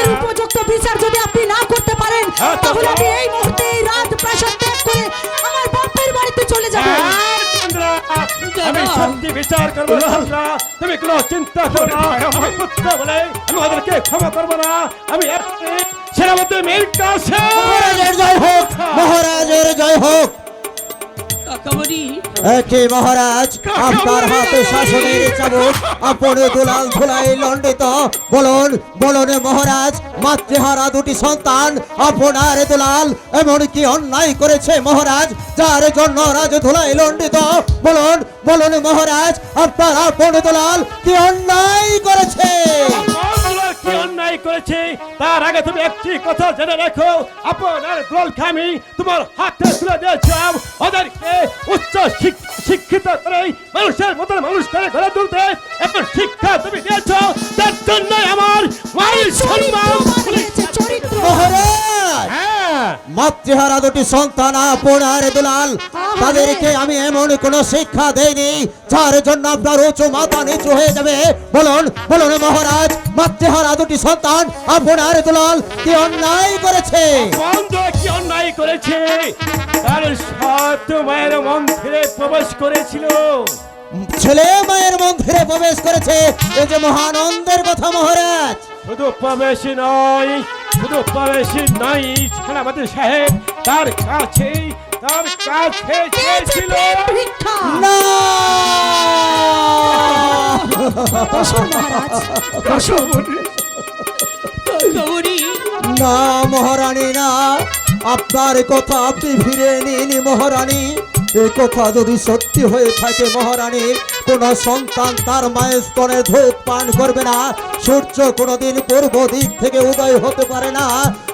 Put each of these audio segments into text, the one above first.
এর উপযুক্ত বিচার যদি আপনি না করতে পারেন তাহলে আমি এই মুহূর্তে এই রাজপ্রাসাদ ত্যাগ করে আমার বাপের বাড়িতে চলে যাব। আমি সত্যি বিচার করবো চন্দ্রা, তুমি কোনো চিন্তা করো না। আমি পুত্র বলে আমি ওদেরকে ক্ষমা করবো না। আমি সেনাপতি মীর কাসেম। মহারাজের জয় হোক, মহারাজের জয় হোক। কাকামণি একে মহারাজ আপনার হাতে শাসনের চাবুক, আপন দুলাল ধুলাই লণ্ডিত। বলুন বলুন মহারাজ, মাতৃহারা দুটি সন্তান আপনার দুলাল এমন কি অন্যায় করেছে মহারাজ, যার জন্য রাজ ধুলাই লণ্ডিত? বলুন বলুন মহারাজ, আপনার আপন দুলাল কি অন্যায় করেছে? কি অন্যায় করেছে তার আগে তুমি একটি কথা জেনে রাখো, আপনার দলকে আমি তোমার হাতে তুলে দিয়েছিলাম। ওদেরকে উচ্চ শিক্ষিত করে মানুষের মতন মানুষ করে গড়ে তুলতে এখন শিক্ষা তুমি দিয়েছ, তার জন্য আমার মায়ের সম্মান। মহারাজ মাতৃহারা দুটি সন্তান আপনার দুলাল, তাদেরকে আমি এমন কোন শিক্ষা দেইনি যার জন্য আপনার উঁচু মাথা নিচু হয়ে যাবে। বলুন বলুন মহারাজ, মাতৃহারা দুটি সন্তান আপনার দুলাল কি অন্যায় করেছে? কি অন্যায় করেছে? তার সৎ মায়ের মন্দিরে প্রবেশ করেছিল। ছেলে মায়ের মন্দিরে প্রবেশ করেছে, এই যে মহানন্দের কথা মহারাজ। শুধু প্রবেশই নয়, শুধু প্রবেশই নয়, সেনাপতি সাহেব তার কাছে চেয়েছিল না কাকামণি না মহারানী না, আপনার কথা আপনি ফিরে নিন মহারানী। এই কথা যদি সত্যি হয়ে থাকে মহারানী, কোন সন্তান তার মায়ের স্তনে ধূপ পান করবে না। সূর্য কোনদিন পূর্ব দিক থেকে উদয় হতে পারে না,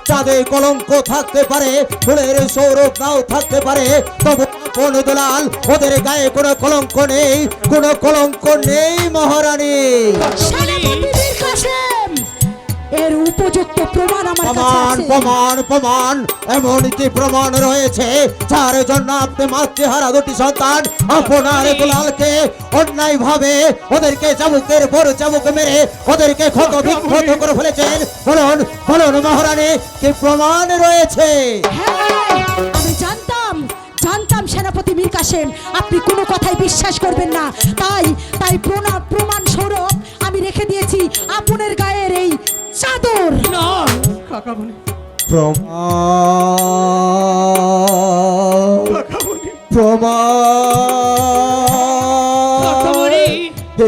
চাঁদে কলঙ্ক থাকতে পারে, ফুলের সৌরভ নাও থাকতে পারে, তবু কোন দুলাল ওদের গায়ে কোনো কলঙ্ক নেই, কোনো কলঙ্ক নেই মহারানী। এর উপযুক্ত প্রমাণ আমার কাছে প্রমাণ আছে। প্রমাণ প্রমাণ এমন কি প্রমাণ রয়েছে যার জন্য আপনি মাতৃহারা দুটি সন্তান আপনার দুলালকে অন্যায় ভাবে ওদেরকে চাবুকের পর চাবুক মেরে ওদেরকে ক্ষত বিক্ষত করে ফেলেছেন? বলুন বলুন মহারানী, কি প্রমাণ রয়েছে? হ্যাঁ, আমি জানতাম সেনাপতি মীর কাসেম আপনি কোনো কথাই বিশ্বাস করবেন না, তাই প্রমাণ স্বরূপ আমি রেখে দিয়েছি আপনার গায়ের এই চাদর। না কাকামণি প্রমাণ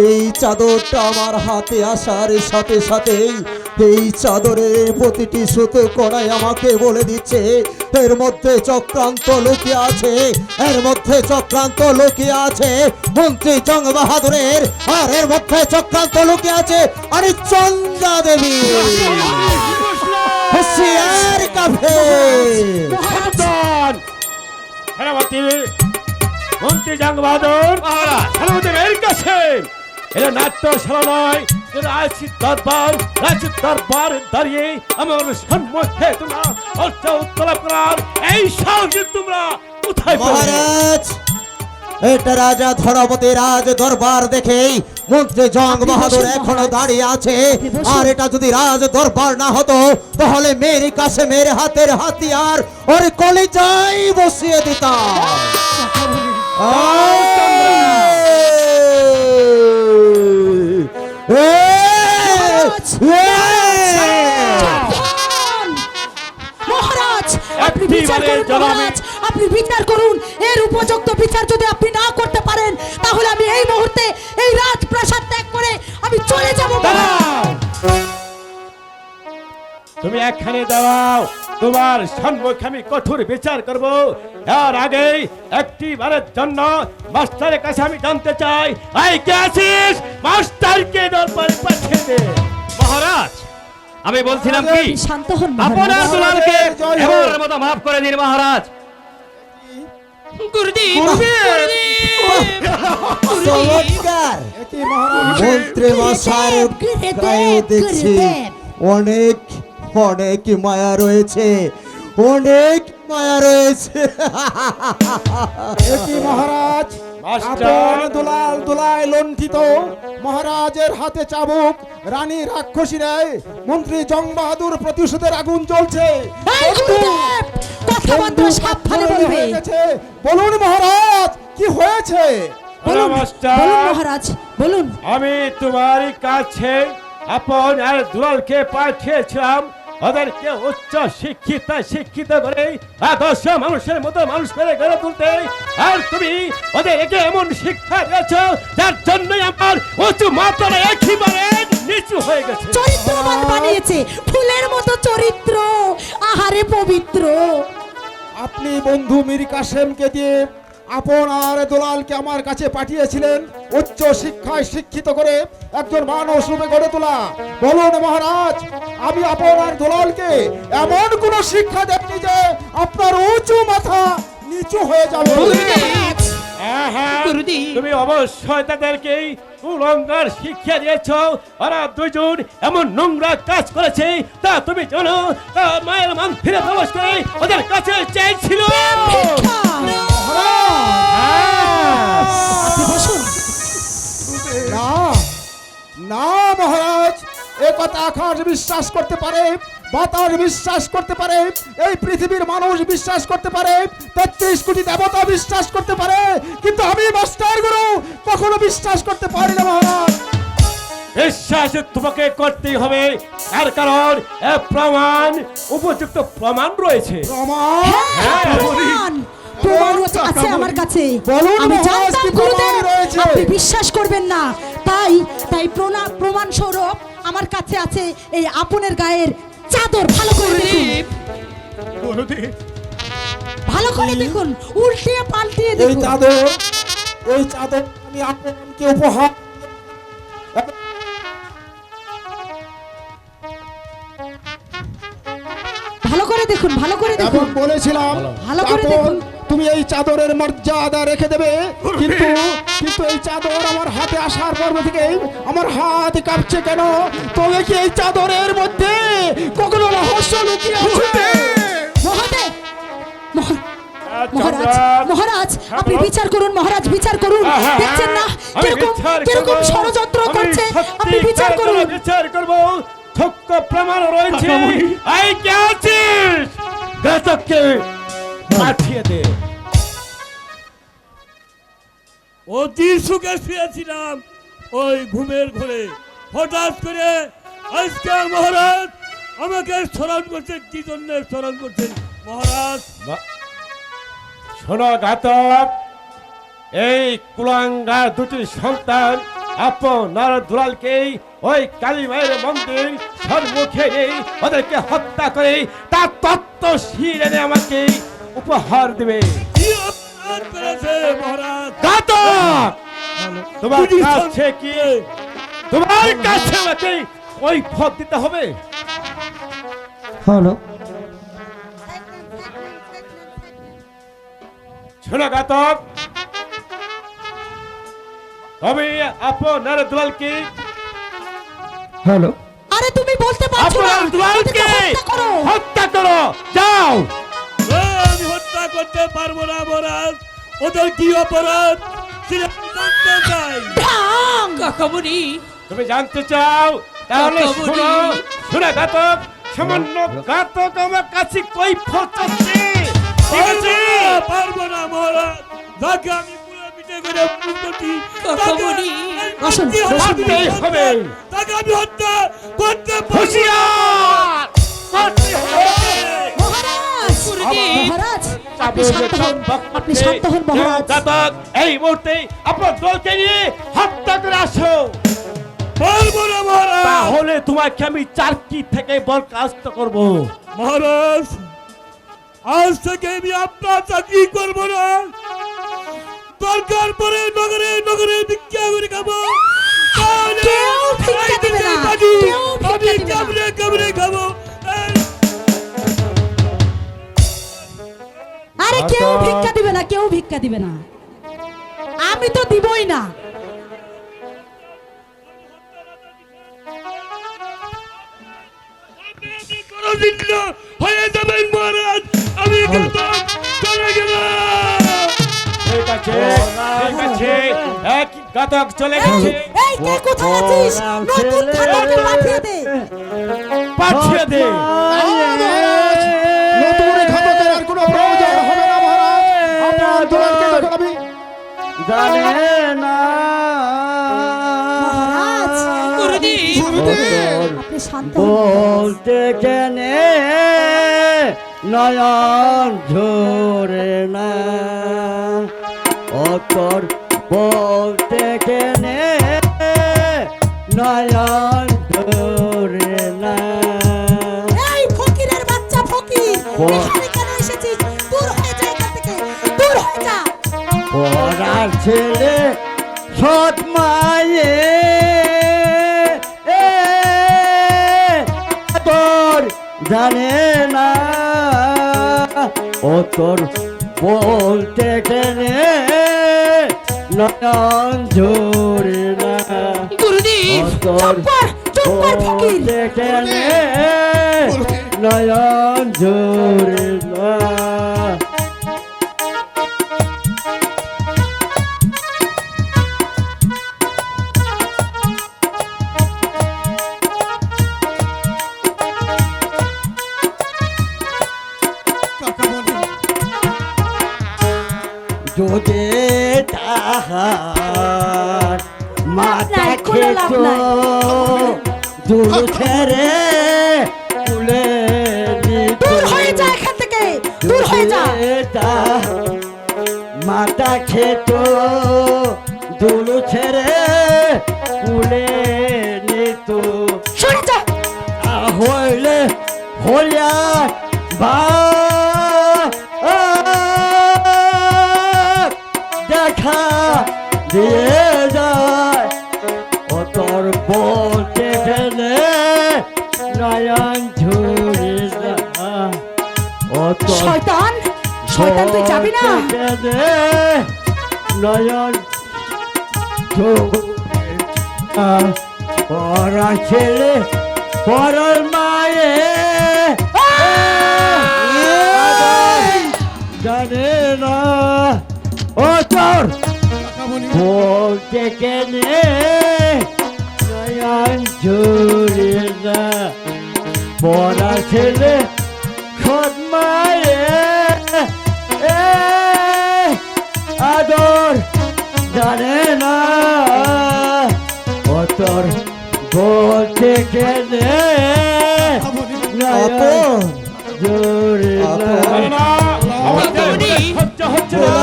এই চাদরটা আমার হাতে আসার সাথে সাথে এই চাদরের প্রতিটি সুতো কড়াই আমাকে বলে দিচ্ছে এর মধ্যে চক্রান্ত লুকিয়ে আছে, এর মধ্যে চক্রান্ত লুকিয়ে আছে মন্ত্রী জং বাহাদুরের, আর এর মধ্যে চক্রান্ত লুকিয়ে আছে আরে চন্দ্রা দেবী। হুঁশিয়ার কাফে সেনাপতি মন্ত্রী জং বাহাদুর, সেনাপতি মীর কাসেম, এটা নাট্যশালা নয়, রাজ দরবার দাঁড়িয়ে আমার সম্মুখে তোমরা উত্তলাপ করার এই সাহস তোমরা কোথায় পেলে? মহারাজ, এটা রাজা ধরাপতি রাজ দরবার দেখেই মন্ত্রী জং বাহাদুর এখনো দাঁড়িয়ে আছে, আর এটা যদি রাজ দরবার না হতো তাহলে মীর কাসেমের হাতের হাতিয়ার ওর কলিজায় বসিয়ে দিতাম। মহারাজ আপনি বিচার করুন, মহারাজ আপনি বিচার করুন। এর উপযুক্ত বিচার যদি আপনি না করতে পারেন তাহলে আমি এই মুহূর্তে এই রাজপ্রাসাদ ত্যাগ করে আমি চলে যাব। তুমি এখানে দাঁড়াও, তোমার সম্মুখে আমি কঠোর বিচার করব। এর আগে একটি বারের জন্য মাস্টারের কাছে আমি জানতে চাই, আই কে আছিস? মাস্টারকে দরবারে পাঠিয়ে দে। মহারাজ আমি বলছিলাম কি, শান্ত হন আপনার দুলালকে এবারের মতো মাফ করে দিন মহারাজ। গুরুদেব চমৎকার মন্ত্রী মশাইয়ের গায়ে দেখছি অনেক অনেক মায়া রয়েছে, অনেক মায়া রয়েছে। মহারাজ মাস্টার দুলাল দুলায় লণ্ঠিত মহারাজের হাতে চাবুক, রানী রাক্ষসী রায়, মন্ত্রী জং বাহাদুর প্রতিশোধের আগুন জ্বলছে। এই গুরুদেব, কথাবার্তা সাবধানে বলবে। হয়ে গেছে। বলুন মহারাজ, কি হয়েছে? বলুন মাস্টার বলুন মহারাজ বলুন। আমি তোমার কাছে আপন আর দুলালকে পাঠিয়েছিলাম ওদেরকে উচ্চ শিক্ষিত করে আদর্শ মানুষের মতো মানুষ করে গড়ে তুলতে, আর তুমি ওদের একে এমন শিক্ষা দিয়েছ যার জন্যই আমার উঁচু মাত্রা একেবারে নিচু হয়ে গেছে। চরিত্রবান বানিয়েছে, ফুলের মতো চরিত্র, আহারে পবিত্র। আপনি বন্ধু মীর কাসেমকে দিয়ে আপনার দুলালকে আমার কাছে পাঠিয়েছিলেন উচ্চ শিক্ষায় শিক্ষিত করে একজন মানুষ রূপে গড়ে তোলা। বলুন মহারাজ, আমি আপনার দুলালকে এমন কোন শিক্ষা দেননি যে আপনার উঁচু মাথা নিচু হয়ে যাবে। গুরুদেব। তুমি অবশ্যই তাদেরকে কুলঙ্গার শিক্ষা দিয়েছ। ওরা দুজন এমন নোংরা কাজ করেছে তা তুমি জানো। তা মায়ের মান ফিরে প্রবেশ করে ওদের কাছে চাইছিল। ভিক্ষা। আপনি বসুন। না না মহারাজ, এ কথা আকাশ বিশ্বাস করতে পারে, বাতাস বিশ্বাস করতে পারে, এই পৃথিবীর মানুষ বিশ্বাস করতে পারে, ৩৩ কোটি দেবতা বিশ্বাস করতে পারে, কিন্তু আমি মাস্টার গুরু কখনো বিশ্বাস করতে পারি না মহারাজ। বিশ্বাস তোমাকে করতেই হবে, তার কারণ প্রমাণ, উপযুক্ত প্রমাণ রয়েছে। প্রমাণ? হ্যাঁ, প্রমাণ আছে আমার কাছে। বলুন আমি মহারাজ, জানতাম কি গুরুদেব প্রমাণ রয়েছে? আপনি বিশ্বাস করবেন না, তাই প্রমাণ স্বরূপ আমার কাছে আছে এই আপনের গায়ের চাদর। ভালো করে দেখুন, ভালো করে দেখুন, উল্টিয়ে পাল্টিয়ে এই দেখুন। চাদর, এই চাদর আমি আপনাকে উপহার ভালো করে দেখুন, ভালো করে এবং দেখুন। বলেছিলাম ভালো করে আপন, দেখুন। তুমি এই চাদরের মর্যাদা রেখে দেবে, কিন্তু কিন্তু এই চাদর আমার হাতে আসার পর থেকে আমার হাত কাঁপছে কেন? তবে কি এই চাদরের মধ্যে কখনো রহস্য লুকিয়ে আছে? মহাদেব, মহারাজ, সম্রাট, মহারাজ আপনি বিচার করুন, মহারাজ বিচার করুন। দেখছেন না আমি কিরকম বিচার কিরকম করব। ষড়যন্ত্র আমি করছে? আপনি সত্যি বিচার করুন। বিচার করব। সত্য প্রমাণ রয়েছে। এই কে আছিস? ঘাতককে পাঠিয়ে দে। অতি সুখে শুয়েছিলাম ওই ঘুমের ঘরে, হঠাৎ করে আজকে মহারাজ আমাকে স্মরণ করছেন। কি জন্য স্মরণ করছেন মহারাজ? শোনো ঘাতক, এই কুলাঙ্গার দুটি সন্তান আপনার দুলালকে ওই কালী মায়ের মন্দির সম্মুখে নেই ওদেরকে হত্যা করে তার তত্ত্ব শির এনে আমাকে উপহার দেবে। কি অপরাধ করেছে মহারাজ? ঘাতক, তোমার কাছে কি, তোমার কাছে আমাকে ওই ফল দিতে হবে? হ্যালো, শোনো ঘাতক, আমি আপনার দুলালকে হ্যালো, আরে তুমি বলতে পারছো না, আপনার দুলালকে ওদেরকে হত্যা করো। হত্যা করো, যাও। আমি হত্যা করতে পারবো না মহারাজ। ওদের কি অপরাধ সেটা আমি জানতে চাই। ঢাং! কাকামণি, তুমি জানতে চাও? তাহলে কাকামণি। শোনো, শোনো ঘাতক, সামান্য ঘাতক আমার কাছে কৈফিয়ত চাচ্ছে। ঠিক আছে? পারবো না মহারাজ। যাকে আমি পুরো পিঠে করে পুরোটি কাকামণি। আসুন, করতেই হবে। তাকে আমি হত্যা করতে পারবো না। হুঁশিয়ার! করতে হবে। মহারাজ, মহারাজ আপনি শান্ত হন, আপনি শান্ত হন মহারাজ। ঘাতক, এই মুহূর্তে আপনার দলকে নিয়ে হত্যা করে আসো। পারবো না মহারাজ। তাহলে তোমাকে আমি চারকি থেকে বরখাস্ত করব। মহারাজ, আজ থেকে আমি আপনার চাকরি করবো না। দরকার পরে নগরে নগরে ভিক্ষা করে খাবো। তাহলে কেউ ভিক্ষা এই দেবে না, দেশের বাড়ি কেউ ভিক্ষা আমি দেবে না। কামড়ে কামড়ে খাবো। আরে কেউ ভিক্ষা দিবে না, কেউ ভিক্ষা দিবে না, আমি তো দিবই না। আপনি কোনদিন না হয়ে যাবেন মহারাজ। আমি ঘাতক চলে গেলাম। ঠিক আছে। হয়েছে ঠিক আছে এক ঘাতক চলে গেছে এই কে কোথায় আছিস নতুন খাতাকে পাঠিয়ে দে পাঠিয়ে দে মহারাজ নতুন ঘাতকের আর কোনো প্রয়োজন হবে না মহারাজ আপনার দুলালকে যখন আমি জানে না মহারাজ গুরুদেব আপনি শান্ত হন। বলতে কেনে নয়ন ঝরে না অতর বলতে কেনে নয়ন ঝরে না এই ফকিরের বাচ্চা ফকির এখানে কেন এসেছিস দূর হয়ে যা এখান থেকে দূর হয়ে যা পড়ার ছেলে সৎ মায়ে তোর জানে না ও তোর বলতে গেলে নয়ন ঝরে না গুরুদেব তোর চুপ কর ফকির বলতে গেলে নয়ন ঝরে না যদি তাহার মাথা নাই, কোনো লাভ খেত নাই। দূর ছেড়ে তুলে দিত দূর হয়ে যা এখান থেকে দূর হয়ে যা যদি তাহার মাথা খেত দূর ছেড়ে তুলে নিত সরে যা হইলে হইয়া বা দেখা দিয়ে যায় ও তোর বলতে গেলে নয়ন ঝুড়ে যায় ও তোর শয়তান শয়তান তুই যাবি না বলতে গেলে নয়ন ঝুড়ে যায় পড়া ছেলে পড়ার মায়ে জানে না ও তোর বলতে কেনে নয়ন ঝুড়ে না পড়া ছেলে সৎ মায়ে আদর জানে না ও তোর বলতে গেলে আপন জোরে আরে না আমাদের গুরুদেব। সহ্য হচ্ছে না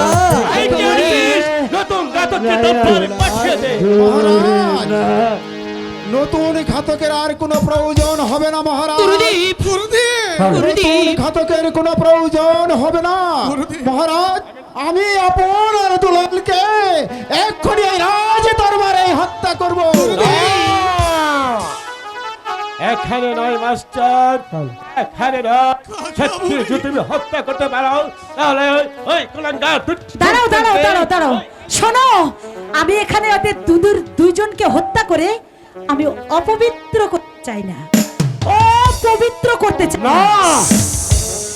এই কি আছিস নতুন ঘাতককে দপ্তরে পাঠিয়ে দে মহারাজ নতুন ঘাতকের আর কোনো প্রয়োজন হবে না মহারাজ গুরুদেব নতুন গুরুদেব ঘাতকের কোনো প্রয়োজন হবে না মহারাজ আমি আপন আর দুলালকে এক্ষুনি এই রাজ দরবারে হত্যা করব এখানে নয় মাস্টার এখানে নয় সত্যি যদি তুমি হত্যা করতে পারো তাহলে ওই কুলাঙ্গার দাঁড়াও দাঁড়াও দাঁড়াও দাঁড়াও শোনো আমি এখানে ওদের দুইজনকে হত্যা করে আমি অপবিত্র করতে চাই না অপবিত্র করতে চাই না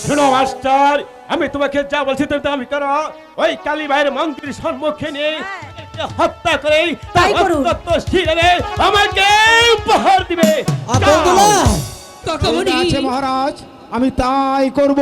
শোনো মাস্টার আমি তোমাকে যা বলছি তুমি আমি করো ওই কালী ভাইয়ের মন্দির সম্মুখে নিয়ে একে হত্যা করে তাই করুন। আমাকে উপহার দিবে আপন দুলাল কাকামণি ঠিক আছে মহারাজ আমি তাই করব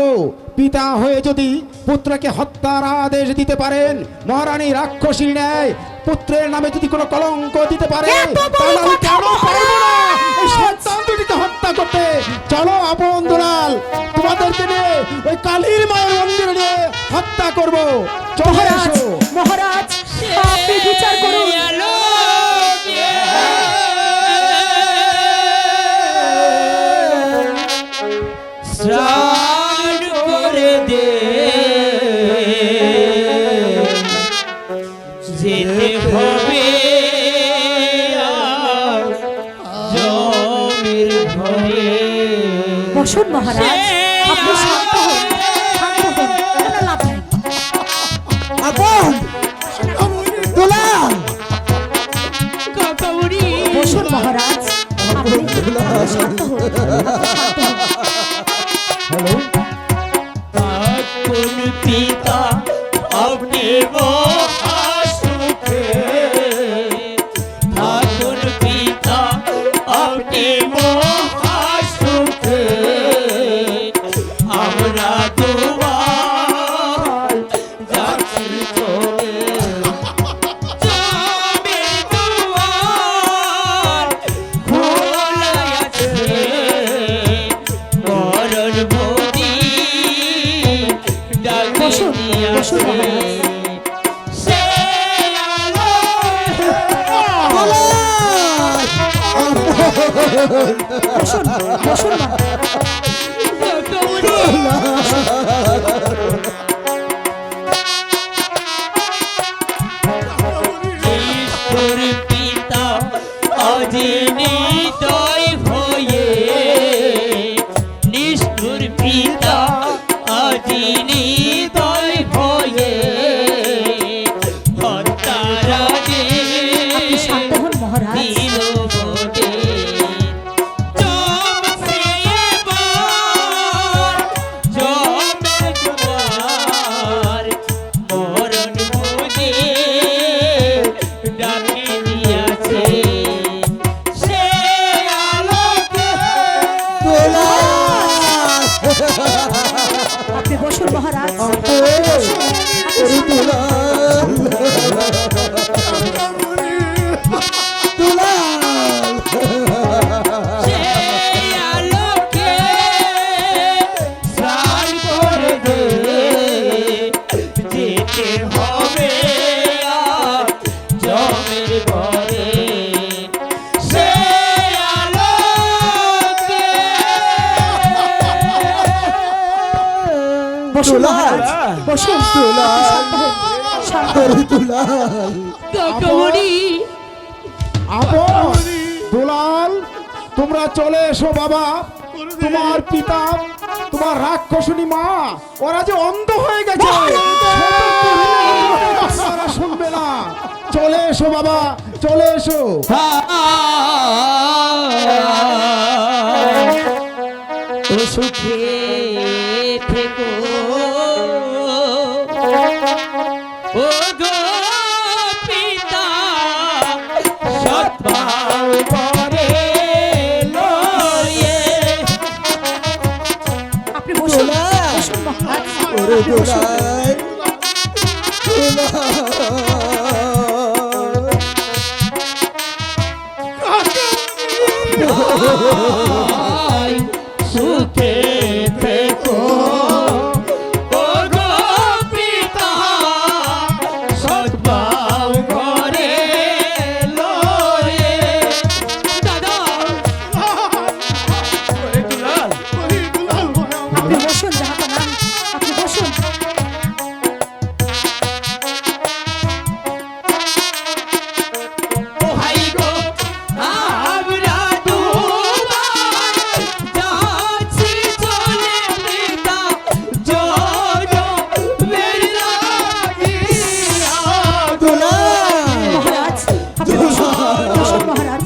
পিতা হয়ে যদি পুত্রকে হত্যার আদেশ দিতে পারেন মহারানী রাক্ষসী ন্যায় পুত্রের নামে যদি কোনো কলঙ্ক দিতে পারে এত বড় তাহলে আমি কথা কেন পারবো না এই মহারাজ! সন্তান দুটিকে হত্যা করতে চলো আপন দুলাল তোমাদেরকে নিয়ে ওই কালীর মায়ের মন্দিরে নিয়ে হত্যা করব চলো মহারাজ এসো মহারাজ আপনি বিচার করুন স্নান করে দে যেতে হবে জমির ঘরে বসুন মহারাজ আপনি শান্ত হন শান্ত হন কোনো লাভ নাই আপন দুলাল কাকামণি বসুন মহারাজ আপনি শান্ত হন হ্যালো কোন পিতা আপনি বসুন না। নিষ্ঠুর পিতা অজিনিদয় হয়ে, নিষ্ঠুর পিতা অজিনিদয় হয়ে হত্যারাজে আপনি শান্ত হন মহারাজ। দিল বটে। জমছে এবার জমের দুয়ার, মরণ বুঝে ডাকে দিয়াছে সে আলোকে। আপনি বসুন মহারাজ। সে আলোকে স্নান করে দে, যেতে হবে আর জমের ঘরে। সে আলোকে বসুন মহারাজ, বসুন। শান্ত হন, শান্ত হন। কাকামণি, আপন দুলাল, তোমরা চলে এসো বাবা। তোমার পিতা, তোমার রাক্ষসনী মা, ওরা যে অন্ধ হয়ে গেছে, আপনারা শুনবে না। চলে এসো বাবা, চলে এসো। ও সুখে থেকো ও গো পিতা, সৎভাব করে লয়ে। আপনি বসুন, বসুন মহারাজ। ওরে আপনি বসুন। আয় সুখে থেকো ও গো পিতা, সৎভাব করে লয়ে। দাদা, আপনি বসুন জাহাপনা, আপনি বসুন। ও ভাই গো, আমরা দুবার যাচ্ছি চলে পিতা, জোড়ো বেরিয়া গিয়া। মহারাজ, আপনি বসুন, বসুন মহারাজ।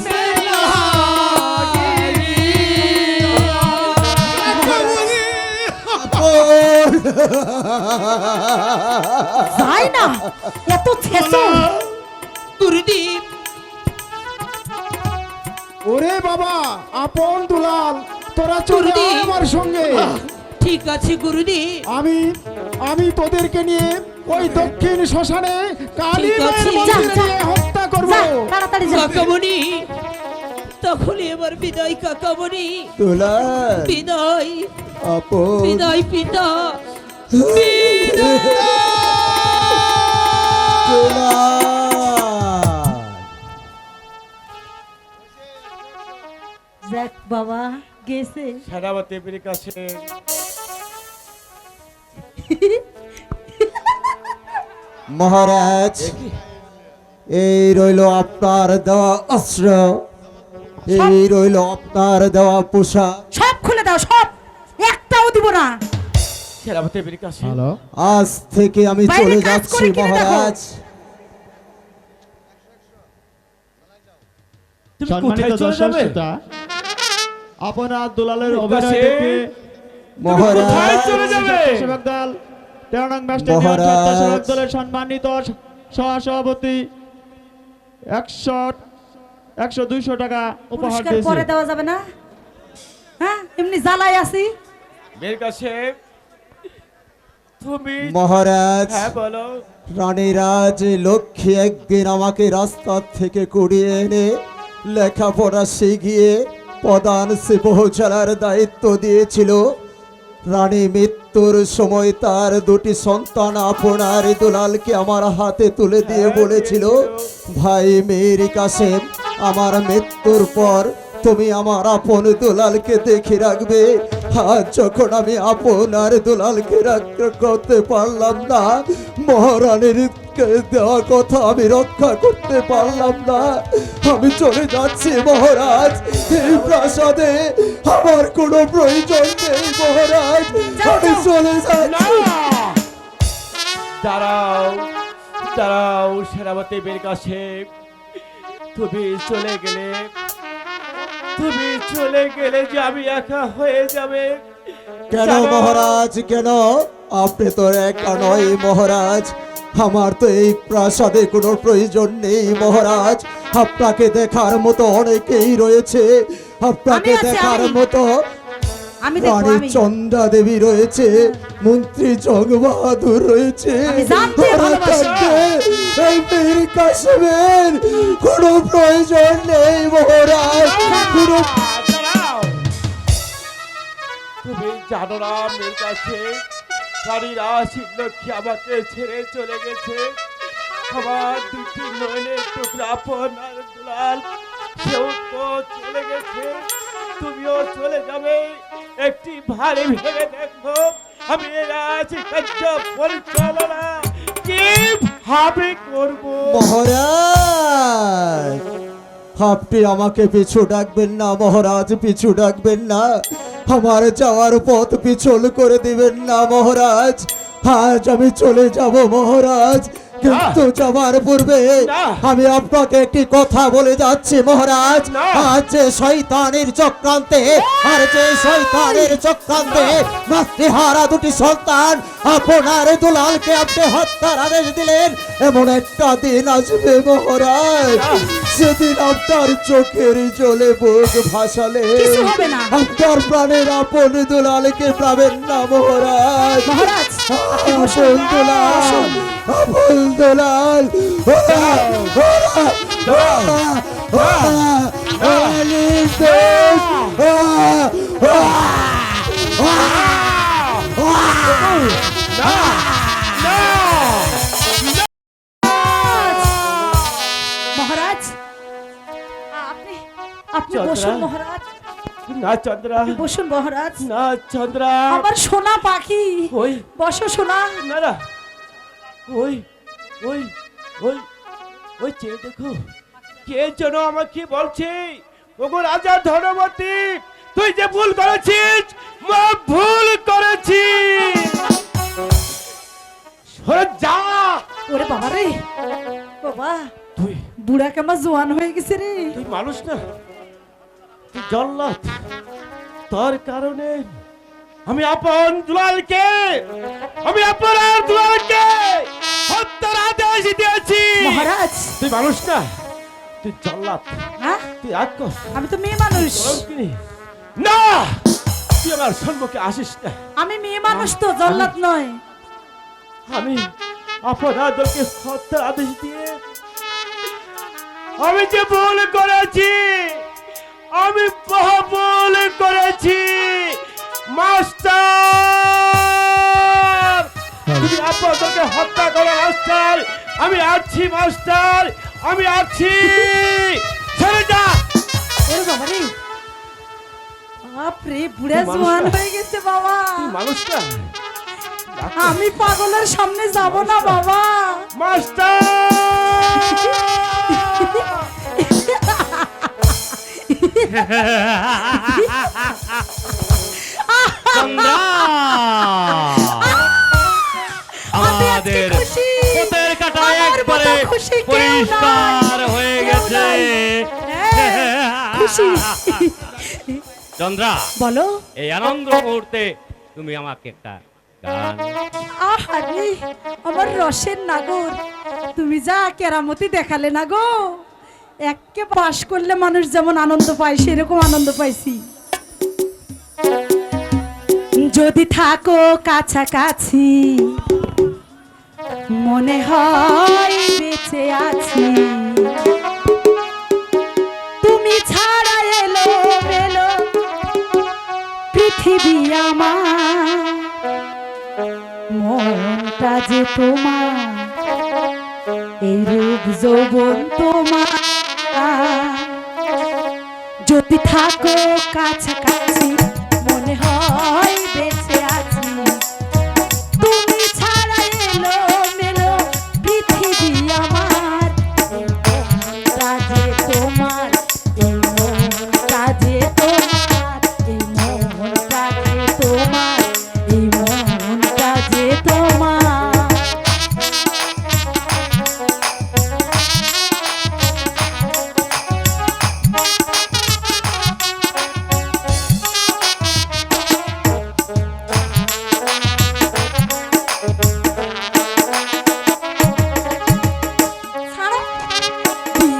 যায় না, এত ছেঁচন। গুরুদেব, ওরে বাবা, আপন দুলাল, তোরা চলে আয় গুরুদেব। আমার সঙ্গে। ঠিক আছে গুরুদেব। আমি তোদেরকে নিয়ে ওই দক্ষিণ শ্মশানে কালী ঠিক আছে। মায়ের যা, মন্দিরে যা। গিয়ে হত্যা করব। যা, তাড়াতাড়ি যা। কাকামণি, তাহলে এবার বিদায় কাকামণি, দুলাল বিদায়, আপন বিদায় পিতা, যাক বাবা, গেছে। সেনাপতি বীর কাছে মহারাজ, এই রইল আপনার দেওয়া অস্ত্র, এই রইল আপনার দেওয়া পোশাক। সব খুলে দাও, সব, একটাও দিব না। সেনাপতি বীর কাছে আজ থেকে আমি বাইরে চলে কাজ যাচ্ছি করে কিনে দেখো। মহারাজ। তুমি সম্মানিত কোথায় চলে দর্শক যাবে? শ্রোতা, আপনার দুলালের ঠিক অভিনয় আছে। দেখে কোথায় মহারাজ, চলে যাবে? স্বেচ্ছাসেবক দল 13 নং ব্যাস্টালিয়ন মহারাজ। স্বেচ্ছাসেবক দলের সম্মানিত সহসভাপতি 100-200 টাকা উপহার পুরস্কার দিয়েছে। পরে দেওয়া যাবে না? হ্যাঁ, এমনি জ্বালাই আছি। বীর কাছে তুমি মহারাজ, হ্যাঁ বলো। রানীরাজ লক্ষ্মী একদিন আমাকে রাস্তা থেকে কুড়িয়ে এনে লেখাপড়া শিখিয়ে প্রধান সে পৌঁছানোর দায়িত্ব দিয়েছিল। রানী মৃত্যুর সময় তার দুটি সন্তান আপনার দুলালকে আমার হাতে তুলে দিয়ে বলেছিল, ভাই মীর কাসেম, আমার মৃত্যুর পর তুমি আমার আপন দুলালকে দেখে রাখবে। আজ যখন আমি আপনার দুলালকে রক্ষা করতে পারলাম না, মহারানীর দেওয়া কথা আমি রক্ষা করতে পারলাম না, আমি চলে যাচ্ছি মহারাজ। এই প্রাসাদে আমার কোনো প্রয়োজন নেই মহারাজ, আমি চলে যাচ্ছি। দাঁড়াও দাঁড়াও সেনাপতি বীর কাশেম, তুমি চলে গেলে যে আমি একা হয়ে যাবে। কেন জানো? মহারাজ কেন? আপনি তো একা নয় মহারাজ, আমার তো এই প্রাসাদে কোনো প্রয়োজন নেই মহারাজ। আপনাকে দেখার মতো অনেকেই রয়েছে, আপনাকে আমি আছি, দেখার আমি। মতো আমি দেখবো, রানী আমি চন্দ্রা দেবী রয়েছে, মন্ত্রী জং বাহাদুর রয়েছে। আমি জানতে ওরা ভালোবাসি। থাকতে এই মীর কাসেমের কোনো প্রয়োজন নেই মহারাজ, কোনো দাঁড়াও, তুমি জানো না মেয়ের কাছে বাড়ির আশির লক্ষ্মী আমাকে ছেড়ে চলে গেছে। আমার দুটি নয়নের টুকরা আপন আর দুলাল, সেও তো চলে গেছে, তুমিও চলে যাবে। একটি ভারী ভেবে দেখো, আমি এই রাজকার্য পরিচালনা কিভাবে করবো। মহারাজ আপনি আমাকে পিছু ডাকবেন না মহারাজ, পিছু ডাকবেন না, আমার যাওয়ার পথ পিছল করে দিবেন না মহারাজ। আজ আমি চলে যাব মহারাজ, কিন্তু যাবার পূর্বে না। আমি আপনাকে একটি কথা বলে যাচ্ছি মহারাজ। না। আজ যে শয়তানের চক্রান্তে, আর যে শয়তানের চক্রান্তে মাতৃহারা দুটি সন্তান আপনার দুলালকে আপনি হত্যার আদেশ দিলেন, এমন একটা দিন আসবে মহারাজ, সেদিন আপনার চোখের জলে বুক ভাসালে কিছু হবে না। আপনার প্রাণের আপন দুলালকে পাবেন না মহারাজ। মহারাজ, আপনি বসুন। আপন দুলাল, আপন দুলাল, ওরা, ওরা, ওরা, ওরা, ওরা নির্দোষ, ওরা, ওরা, মহারাজ, আপনি আপনি চন্দ্রা। বসুন মহারাজ, না চন্দ্রা, বসুন মহারাজ। না চন্দ্রা, আমার সোনা পাখি, ওই বসো সোনা। না না, ওই ওই ওই ওই চেয়ে দেখো, কে যেন আমাকে বলছে, ওগো রাজা ধনবতী, তুই যে ভুল করেছিস, মা ভুল করেছিস, সরে যা। ওরে বাবা রে, বাবা তুই বুড়া কেমন জোয়ান হয়ে গেছে রে। তুই মানুষ না, তুই জল্লাদ। তোর কারণে আমি আপন দুলালকে, আমি আপনার দুলালকে হত্যার আদেশ দিয়েছি। মহারাজ, তুই মানুষ না, তুই জল্লাদ, হ্যাঁ তুই আক্কস আমি তো মেয়ে মানুষ, কলঙ্কিনী। না, তুই আমার সম্মুখে আসিস না। আমি মেয়ে মানুষ তো, জল্লাদ নয়। আমি আপনাদেরকে হত্যার আদেশ দিয়ে আমি যে ভুল করেছি, আমি মহা ভুল করেছি মাস্টার। তুমি আপনাদেরকে হত্যা করো মাস্টার, আমি আছি মাস্টার, আমি আছি। ছেড়ে যা। ওরে বাবা রে, বাপরে বুড়া তুই মানুষ জোয়ান না? হয়ে গেছে বাবা। তুই মানুষ না, আমি পাগলের সামনে যাব না বাবা। মাস্টার। চন্দ্রা আমি আজকে আমাদের খুশি। পথের কাটা আমার একবারে মতো খুশি কেউ নাই। পরিষ্কার হয়ে কেউ গেছে। নাই। হ্যাঁ, খুশি। চন্দ্রা, বলো। এই আনন্দ মুহূর্তে তুমি আমাকে একটা গান। আহারে আমার রসের নাগর, তুমি যা কেরামতি দেখালে না গো, একে পাশ করলে মানুষ যেমন আনন্দ পায় সেরকম আনন্দ পাইছি। যদি থাকো কাছাকাছি, মনে হয় বেঁচে আছি, তুমি ছাড়া এলো মেলো পৃথিবী আমার, মনটা যে তোমার, এই রূপ যৌবন তোমার, যদি থাকো কাছাকাছি মনে হয় বেঁচে আছি তুমি ছাড়া এলো মেলো পৃথিবী আমার এই মনটা যে তোমার এই মনটা যে তোমার এই মনটা যে তোমার এই মনটা যে তোমার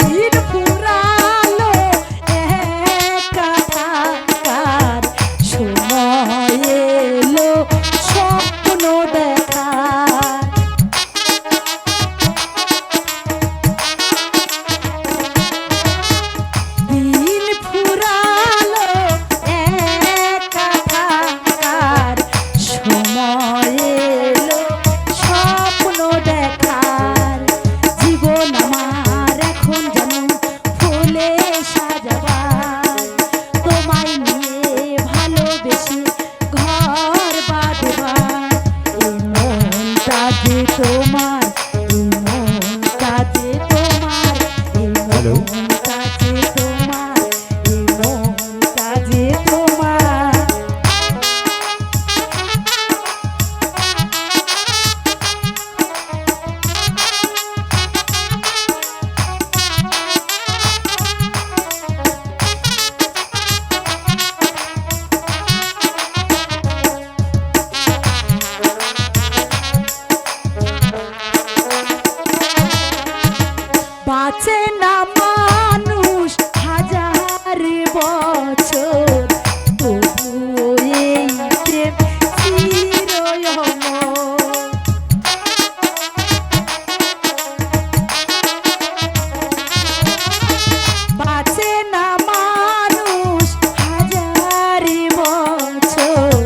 দিন ফুরালো একা থাকার সময় এলো স্বপ্ন দেখার দিন ফুরালো একা থাকার সময় এলো স্বপ্ন দেখার জীবন আমার এখন যেন ফুলে সাজাবার তোমায় নিয়ে ভালোবেসে ঘর বাঁধবার এই মনটা যে তোমার এই মনটা যে তোমার এই মনটা যে তোমার এই মনটা যে তোমার বাঁচে না মানুষ হাজার বছর তবুও এই প্রেম চিরয়মর বাঁচে না মানুষ হাজার বছর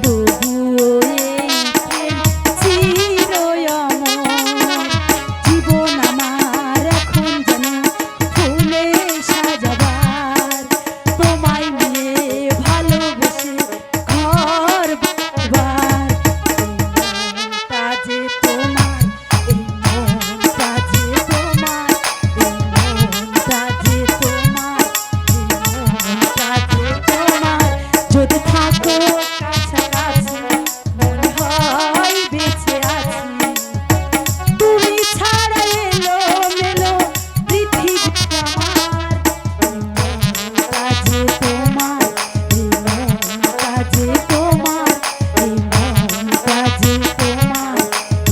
তবুও এই প্রেম চিরয়মর জীবন আমার এখন যেন ফুলে সাজাবার তোমায় নিয়ে ভালোবেসে ঘর বাঁধবার এই মনটা যে তোমার এই মনটা যে তোমার এই মনটা যে তোমার এই মনটা যে তোমার যদি থাকো কাছাকাছি মনে হয় বেঁচে আছি তুমি ছাড়া এলো মেলো পৃথিবী আমার এই মনটা যে তোমার এই মনটা যে তোমার এই মনটা যে তোমার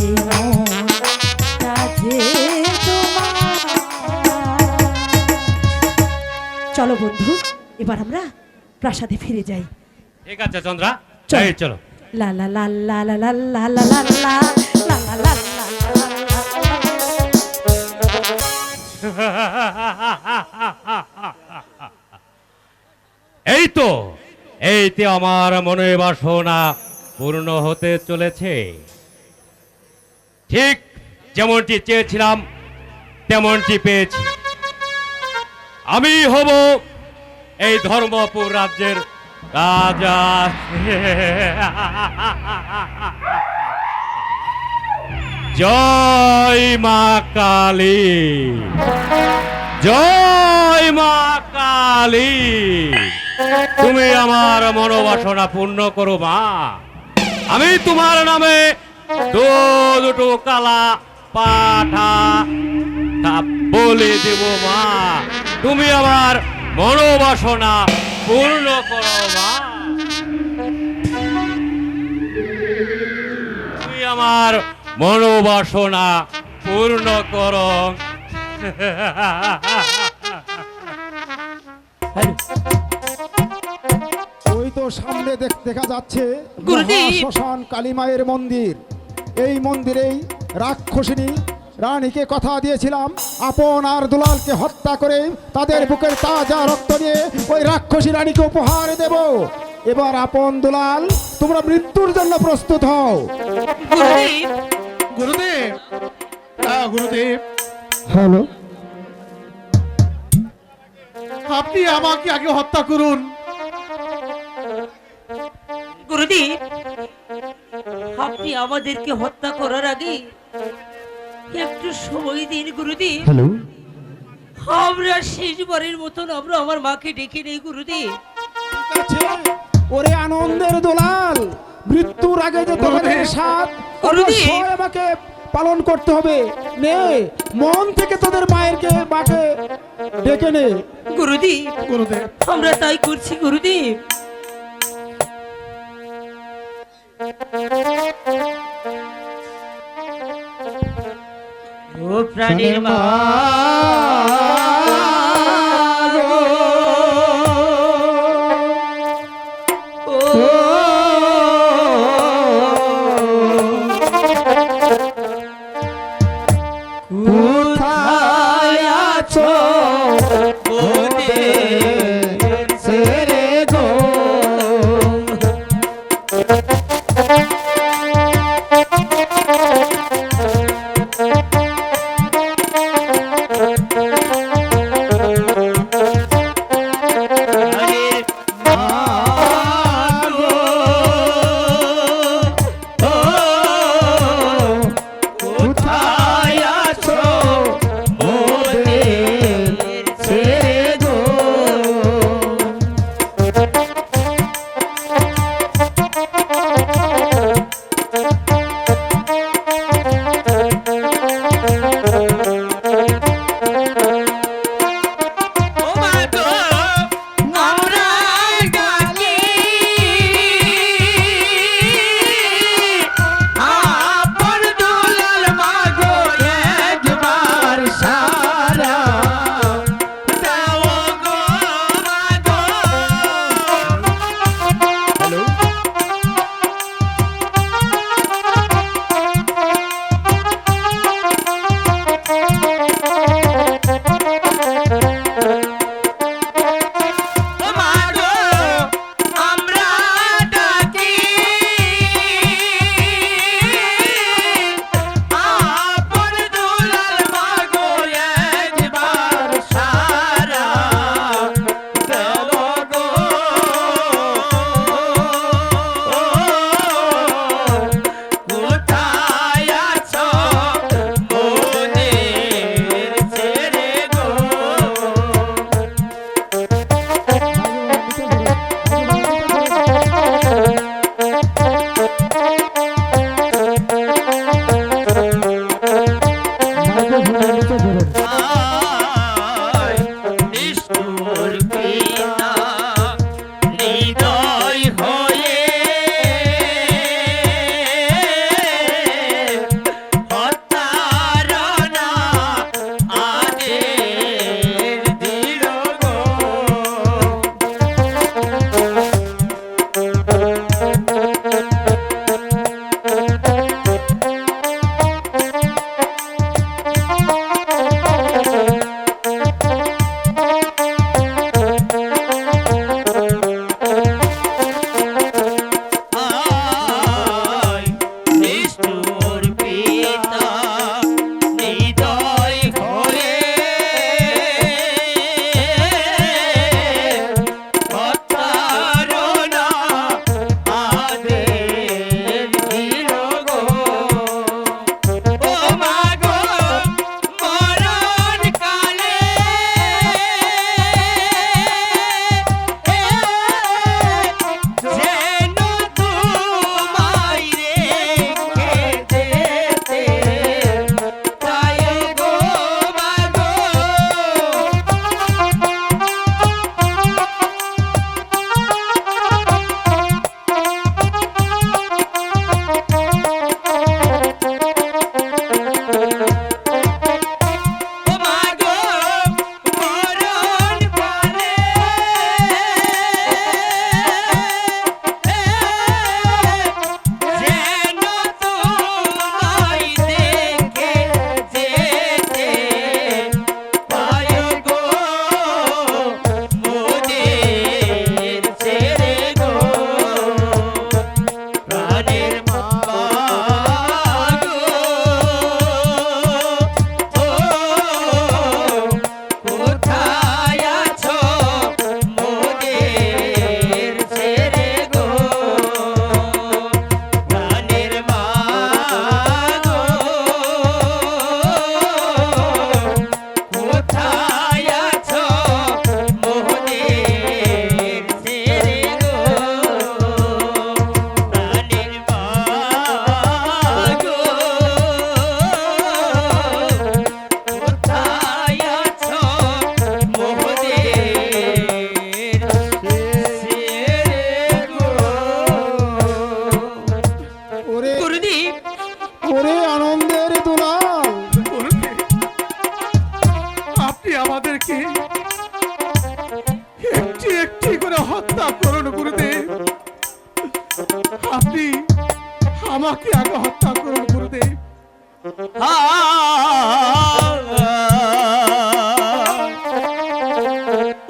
এই মনটা যে তোমার চলো বন্ধু এবার আমরা প্রাসাদে ফিরে যাই ঠিক আছে চন্দ্রা চল। এই চলো লা লা লা লা লা লা লা লা লা লা লা লা লা এইতে আমার মনের বাসনা পূর্ণ হতে চলেছে ঠিক যেমনটি চেয়েছিলাম তেমনটি পেয়েছি আমি হব এই ধর্মপুর রাজ্যের রাজা জয় মা কালী জয় মা কালী তুমি আমার মনোবাসনা পূর্ণ করো মা আমি তোমার নামে দুটো কালা পাঠা বলে দেব মা তুমি আমার মনোবাসনা পূর্ণ করো মা তুমি আমার মনোবাসনা পূর্ণ করো ওই তো সামনে দেখা যাচ্ছে গুরুদেব। শ্মশান কালী মায়ের মন্দির। এই মন্দিরেই রাক্ষসিনী রানীকে কথা দিয়েছিলাম আপন আর দুলালকে হত্যা করে তাদের বুকের তাজা রক্ত নিয়ে ওই রাক্ষসী রানীকে উপহার দেব। এবার আপন দুলাল তোমরা মৃত্যুর জন্য প্রস্তুত হও। গুরুদেব গুরুদেব গুরুদেব হ্যালো আপনি আমাকে আগে হত্যা করুন। গুরুদেব, আপনি আমাদেরকে হত্যা করার আগে একটু সময় দিন গুরুদেব। হ্যালো, আমরা শেষবারের মতন আমরা আমার মাকে ডেকে নেই গুরুদেব। ঠিক আছে, ওরে আনন্দের দোলাল, মৃত্যুর আগে যে তোমাদের সাথ গুরুদেব। অবশ্যই আমাকে পালন করতে হবে। নে, মন থেকে তোদের মাকে ডেকে নে। গুরুদেব, গুরুদেব, আমরা তাই করছি গুরুদেব। ও প্রাণের মা কোথায় আছো ছেড়ে গো? প্রাণের মা গো। আপনি আমাকে আগে হত্যা করুন গুরুদেব।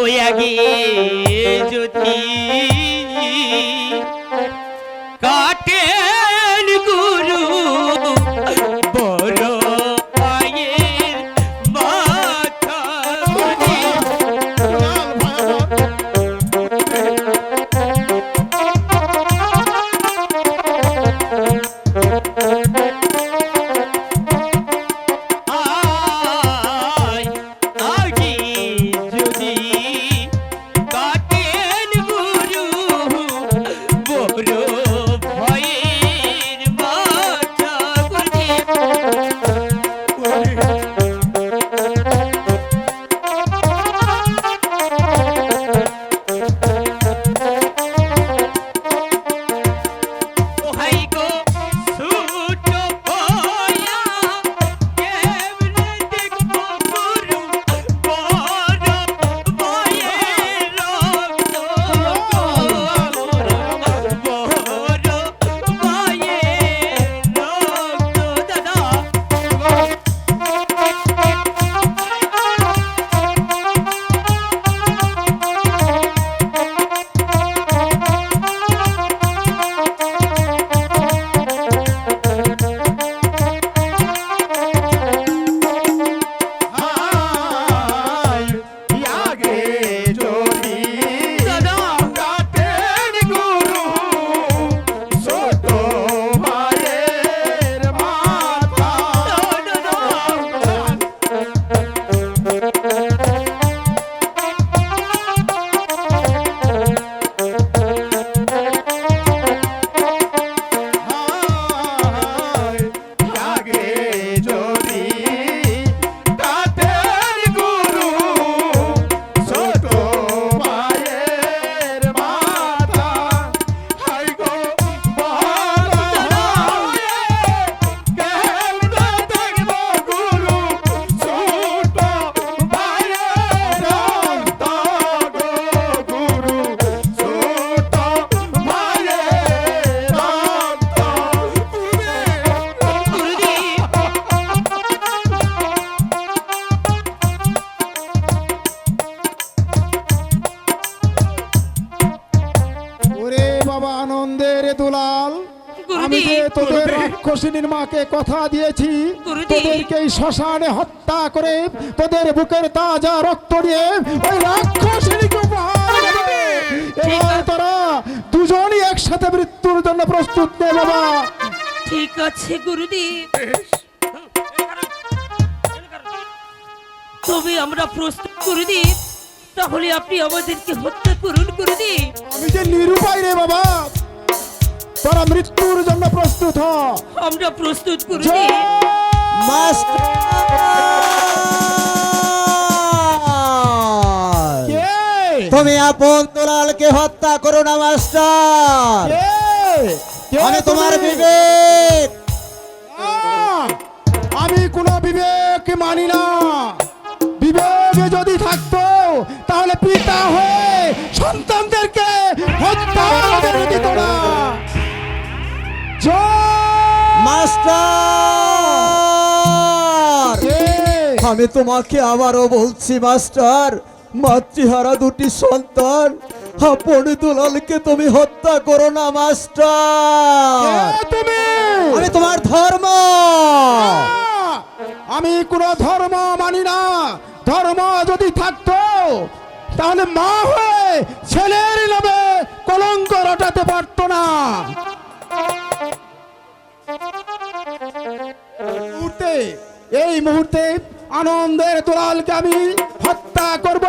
ওই আগে যদি কাটেন গুরু বড় পায়ের মাথা লাল ভাই আমার, আয় আগে যদি কাটেন গুরু বড় ভয়ের মাথা ওহাই গো ছুটো পয়া কেমনে দেখবো গুরু বড় ভয়ের রক্ত বড় ভয়ের রক্ত দাদা হায় আগে যদি দাদা কাটেন গুরু ছোট ভাইয়ের মাথা। হায় আগে যদি কাটেন গুরু ছোট ভাইয়ের মাথা। হায় গো বড় হয়ে কেমনে দেখব গুরু ছোট ভাইয়ের রক্ত গো গুরু ছোট ভাইয়ের রক্ত। ওরে বাবা আনন্দের দুলাল, আমি যে তোদের রাক্ষসিনীর মাকে কথা দিয়েছি গুরুদেব। তোদেরকে এই শ্মশানে হত্যা করে তোদের বুকের তাজা রক্ত দিয়ে ওই রাক্ষসিনীকে উপহার দেবে। এবার তোরা দুজনই একসাথে মৃত্যুর জন্য প্রস্তুত নে বাবা। ঠিক আছে গুরুদেব, তবে আমরা প্রস্তুত গুরুদেব। তাহলে আপনি আমাদেরকে হত্যা করুন গুরুদেব। আমি যে নিরুপায় রে বাবা, তোরা মৃত্যুর জন্য প্রস্তুত হ। আমরা প্রস্তুত গুরুদেব। মাস্টার, কে? তুমি আপন দুলালকে হত্যা করো না মাস্টার। কে? কে আমি তোমার তুমি? বিবেক। আমি কোনো বিবেক মানি না। বিবেক যদি থাকতো তাহলে পিতা হয়ে সন্তানদেরকে হত্যা করে দিত না। মাস্টার, কে? আমি তোমাকে আবারও বলছি মাস্টার, মাতৃহারা দুটি সন্তান আপন দুলালকে তুমি হত্যা করো না মাস্টার। কে তুমি? আমি তোমার ধর্ম। আমি কোনো ধর্ম মানি না। ধর্ম যদি থাকতো তাহলে মা হয়ে ছেলের নামে কলঙ্ক রটাতে পারতো না। এই মুহূর্তে আনন্দের দুলালকে আমি হত্যা করব।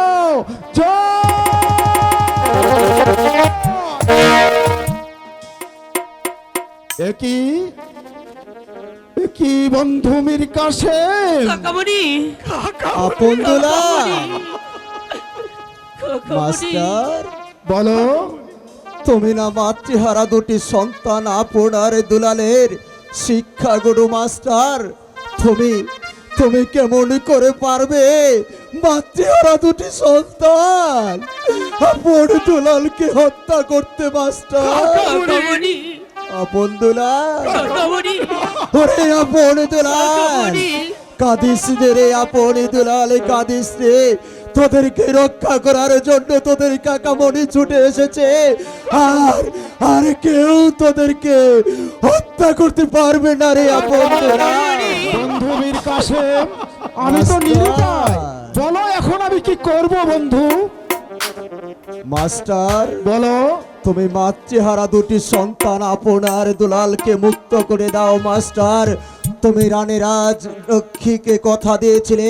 কি বন্ধু মীর কাসেম, কাকামণি, আপন দুলাল। কাকামণি। মাস্টার, বলো। তুমি না মাতৃহারা দুটি সন্তান আপনার দুলালের শিক্ষা গুরু মাস্টার। তুমি কেমন করে পারবে মাতৃহারা দুটি সন্তান আপন দুলালকে হত্যা করতে মাস্টার? কাকামণি, আপন দুলাল, কাকামণি ওরে আপন দুলাল, কাকামণি কাঁদিস নে রে আপন দুলাল, কাঁদিস রে। তোদেরকে রক্ষা করার জন্য তোদের কাকামণি ছুটে এসেছে, আর আর কেউ তোদেরকে হত্যা করতে পারবে না রে আপন দুলাল। বন্ধু মীর কাসেম, আমি তো নিরুপায়, বলো এখন আমি কি করব বন্ধু? মাস্টার, বলো। তুমি মাতৃহারা দুটি সন্তান আপনার দুলালকে মুক্ত করে দাও মাস্টার। তুমি রানীরাজ লক্ষ্মীকে কথা দিয়েছিলে,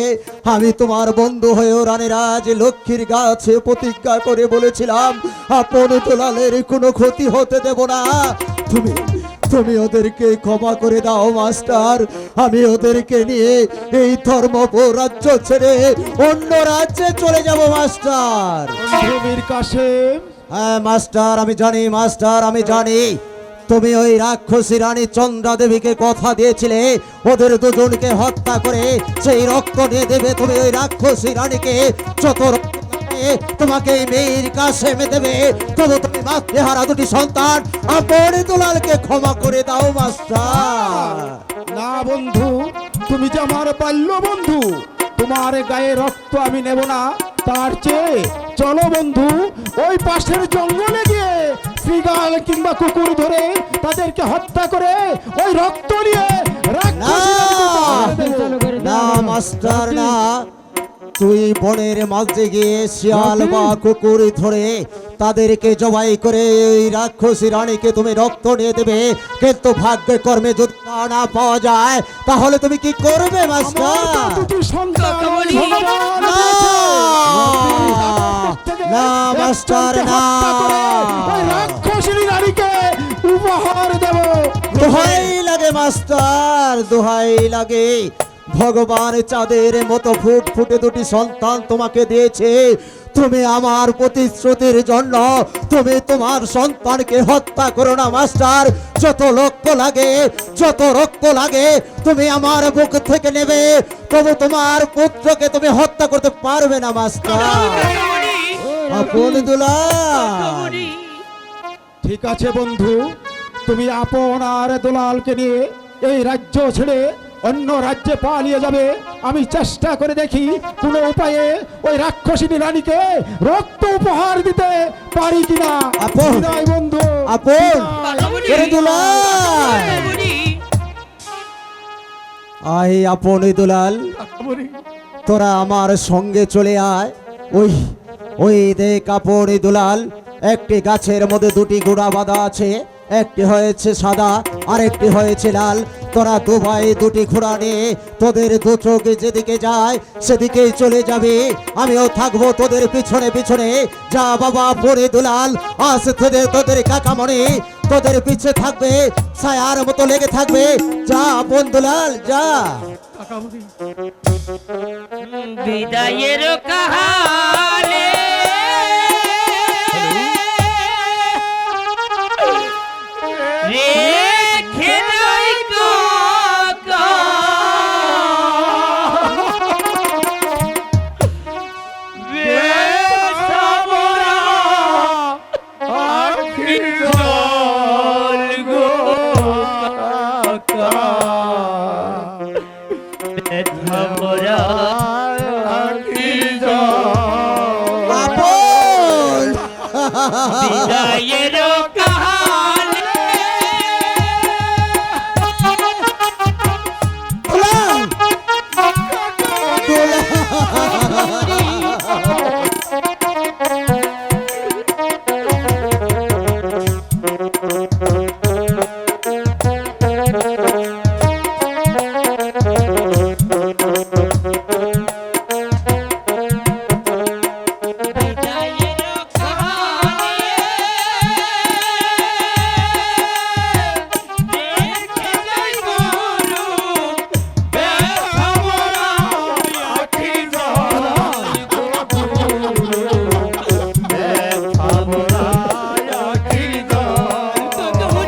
আমি তোমার বন্ধু হয়েও রানীরাজ লক্ষ্মীর গাছে প্রতিজ্ঞা করে বলেছিলাম আপন দুলালের কোনো ক্ষতি হতে দেব না। তুমি তুমি ওদেরকে ক্ষমা করে দাও মাস্টার। আমি ওদেরকে নিয়ে এই ধর্মপুর রাজ্য ছেড়ে অন্য রাজ্যে চলে যাব মাস্টার। বন্ধু মীর কাসেম, হ্যাঁ মাস্টার, আমি জানি মাস্টার, আমি জানি তুমি ওই রাক্ষসী রানী চন্দ্রা দেবীকে কথা দিয়েছিলে ওদের দুজনকে হত্যা করে সেই রক্ত নিয়ে দেবে তুমি ওই রাক্ষসী রানীকে। যত রক্ত লাগবে তোমাকে এই মীর কাসেম দেবে। তবু তুমি মাতৃহারা দুটি সন্তান আপন দুলালকে ক্ষমা করে দাও মাস্টার। না বন্ধু, তুমি যে আমার বাল্য বন্ধু, তোমার গায়ে রক্ত আমি নেব না। তার চেয়ে চলো বন্ধু, ওই পাশের জঙ্গলে গিয়ে শ্রীগাল কিংবা কুকুর ধরে তাদেরকে হত্যা করে ওই রক্ত নিয়ে রাক্ষসী রানীকে পাহারা দেব। না মাস্টার না, তুই বনের মাঝে গিয়ে শিয়াল বা কুকুর ধরে তাদেরকে জবাই করে ওই রাক্ষসী রানীকে তুমি রক্ত নিয়ে দেবে। কিন্তু ভাগ্যে কর্মে যদি তা না পাওয়া যায় তাহলে তুমি কি করবে মাস্টার? আমার তো দুটি সন্তান কাকামণি। ভগবান না, দিয়েছে। না মাস্টার একজনকে না, হত্যা করে ওই রাক্ষসী নারীকে উপহার দেব। দোহাই লাগে মাস্টার, দোহাই লাগে। ভগবান চাঁদের মতো ফুট ফুটে দুটি সন্তান তোমাকে দিয়েছে, তুমি আমার প্রতিশ্রুতির জন্য তুমি তোমার সন্তানকে হত্যা করো না মাস্টার। যত রক্ত লাগে, যত রক্ত লাগে তুমি আমার বুক থেকে নেবে, তবু তোমার পুত্রকে তুমি হত্যা করতে পারবে না মাস্টার। কাকামণি আপন দুলাল, কাকামণি ঠিক আছে বন্ধু, তুমি আপন আর দুলালকে নিয়ে এই রাজ্য ছেড়ে অন্য রাজ্যে পালিয়ে যাবে। আমি চেষ্টা করে দেখি কোনো উপায়ে ওই রাক্ষসিনী রানীকে রক্ত উপহার দিতে পারি কিনা। আপন। বিদায় বন্ধু, আপন। কাকামণি করে দুলাল, কাকামণি আয় আপন দুলাল, তোরা আমার সঙ্গে চলে আয়। ওই ওই দেখ আপন দুলাল, একটি গাছের মধ্যে দুটি ঘোড়া বাঁধা আছে, একটি হয়েছে সাদা আর একটি হয়েছে লাল। তোরা দু ভাই দুটি ঘোড়া নিয়ে তোদের দু চোখ যেদিকে যায় সেদিকেই চলে যাবে, আমিও থাকবো তোদের পিছনে পিছনে। যা বাবা পরে দুলাল, আজ তোদের কাকামণি তোদের পিছে থাকবে, ছায়ার মতো লেগে থাকবে। যা আপন দুলাল যা। বিদায়ের কাহালে রেখে যাই কাকা বেসামরা আখি জল গো কাকা বেসামরা আখি জল আপন বিদায়ের কাহালে দুলাল, দুলাল। বিদায়ের কাহালে রেখে যাই গুরু বেসামরা আখি জল গো বেসামরা আখি জল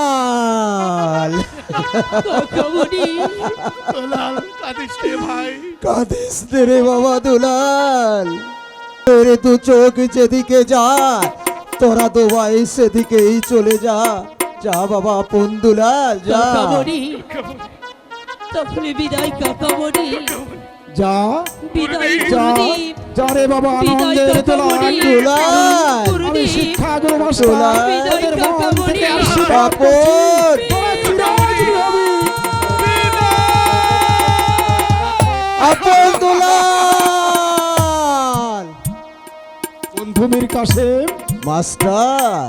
দুলাল কাকামণি দুলাল কাঁদিস রে ভাই। কাঁদিস নে রে বাবা দুলাল, তোর দু চোখ যেদিকে যায় তোরা দুবাই সেদিকেই চলে যা। যা বাবা আপন দুলাল যা। কাকামণি তাহলে বিদায় কাকামণি, যা বিদায় যা গুরুদেব, যা রে বাবা বিদায় আনন্দের দুলাল। কাকামণি, দুলাল আমি গুরুদেব, শিক্ষা গুরু মাস্টার দুলাল। তোদের মন কাকামণি। থেকে আশীর্বাদ করছি। আপন তোরা চিরঞ্জীবী হবি। আপন দুলাল। বন্ধু মীর কাসেম, মাস্টার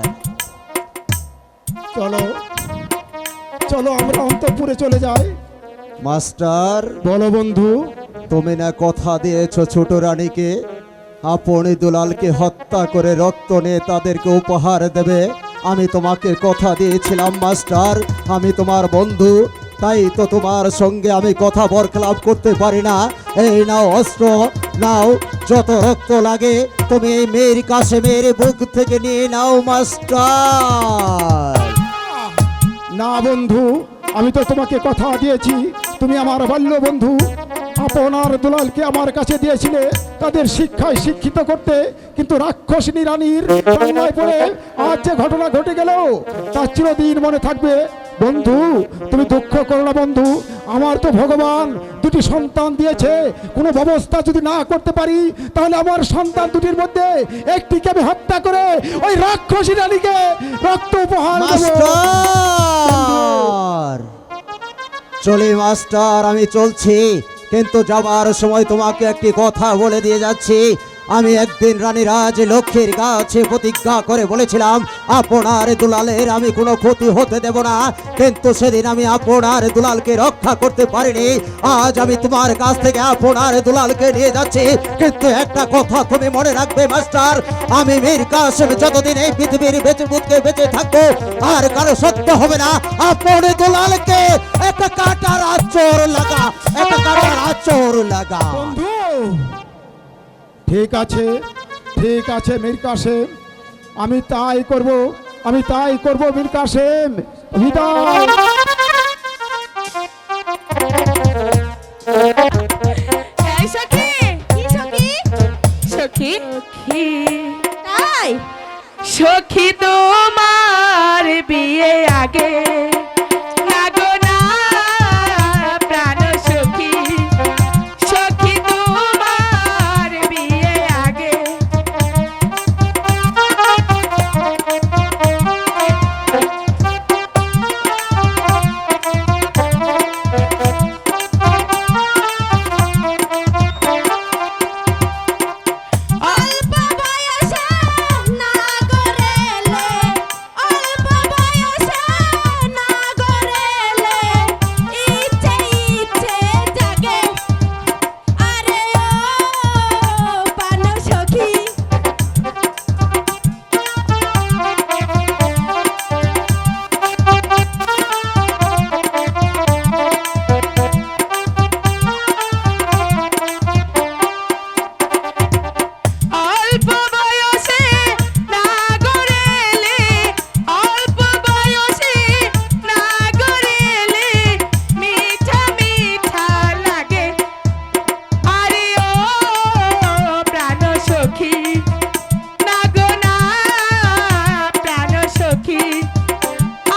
চলো চলো আমরা অন্তঃপুরে চলে যাই। মাস্টার বলো বন্ধু। তুমি না কথা দিয়েছ ছোট রানীকে আপন দুলালকে হত্যা করে রক্ত নিয়ে তাদেরকে উপহার দেবে। আমি তোমাকে কথা দিয়েছিলাম মাস্টার, আমি তোমার বন্ধু, তাই তো তোমার সঙ্গে আমি কথা বরখলাপ করতে পারি না। এই নাও অস্ত্র, নাও যত রক্ত লাগে তুমি এই মীর কাসেমের বুক থেকে নিয়ে নাও মাস্টার। না বন্ধু, আমি তো তোমাকে কথা দিয়েছি, তুমি আমার বাল্য বন্ধু। আপনার দুলালকে আমার কাছে দিয়েছিলে তাদের শিক্ষায় শিক্ষিত করতে, কিন্তু রাক্ষসিনী রানীর পাল্লায় পড়ে আজ যে ঘটনা ঘটে গেল তা চিরদিন মনে থাকবে। বন্ধু তুমি দুঃখ করো না বন্ধু, আমার তো ভগবান দুটি সন্তান দিয়েছে, কোনো ব্যবস্থা যদি না করতে পারি তাহলে আমার সন্তান দুটির মধ্যে একটিকে আমি হত্যা করে ওই রাক্ষসী রানীকে রক্ত উপহার দেব। মাস্টার চলি মাস্টার, আমি চলছি, কিন্তু যাবার সময় তোমাকে একটি কথা বলে দিয়ে যাচ্ছি। আমি একদিন রানীরাজ লক্ষ্মীর কাছে প্রতিজ্ঞা করে বলেছিলাম আপনার দুলালের আমি কোনো ক্ষতি হতে দেব না, কিন্তু সেদিন আমি আপনার দুলালকে রক্ষা করতে পারিনি। আজ আমি তোমার কাছ থেকে আপনার দুলালকে নিয়ে যাচ্ছি, কিন্তু একটা কথা তুমি মনে রাখবে মাস্টার, আমি মীর কাসেম যতদিন এই পৃথিবীর বেঁচে বুঝকে বেঁচে থাকবো আর কারো সত্য হবে না আপনার দুলালকে একটা কাটার আচর লাগা, একটা কাটার আচর লাগা। বন্ধু ঠিক আছে, ঠিক আছে মীর কাসেম, আমি তাই করব, আমি তাই করব মীর কাসেম। বিদায়। এই সখী, কি সখী? সখী তাই সখী তোমার বিয়ে আগে লাগো না প্রাণ সখী, সখী তোমার বিয়ে আগে অল্প বয়সে না গড়েলে, অল্প বয়সে না গড়েলে ইচ্ছে ইচ্ছে জাগে। আরে ও প্রাণ সখী, অল্প বয়সে না গড়েলে, অল্প বয়সে না গড়েলে মিঠা মিঠা লাগে। আরে ও প্রাণ সখী না গো না প্রাণ সখী,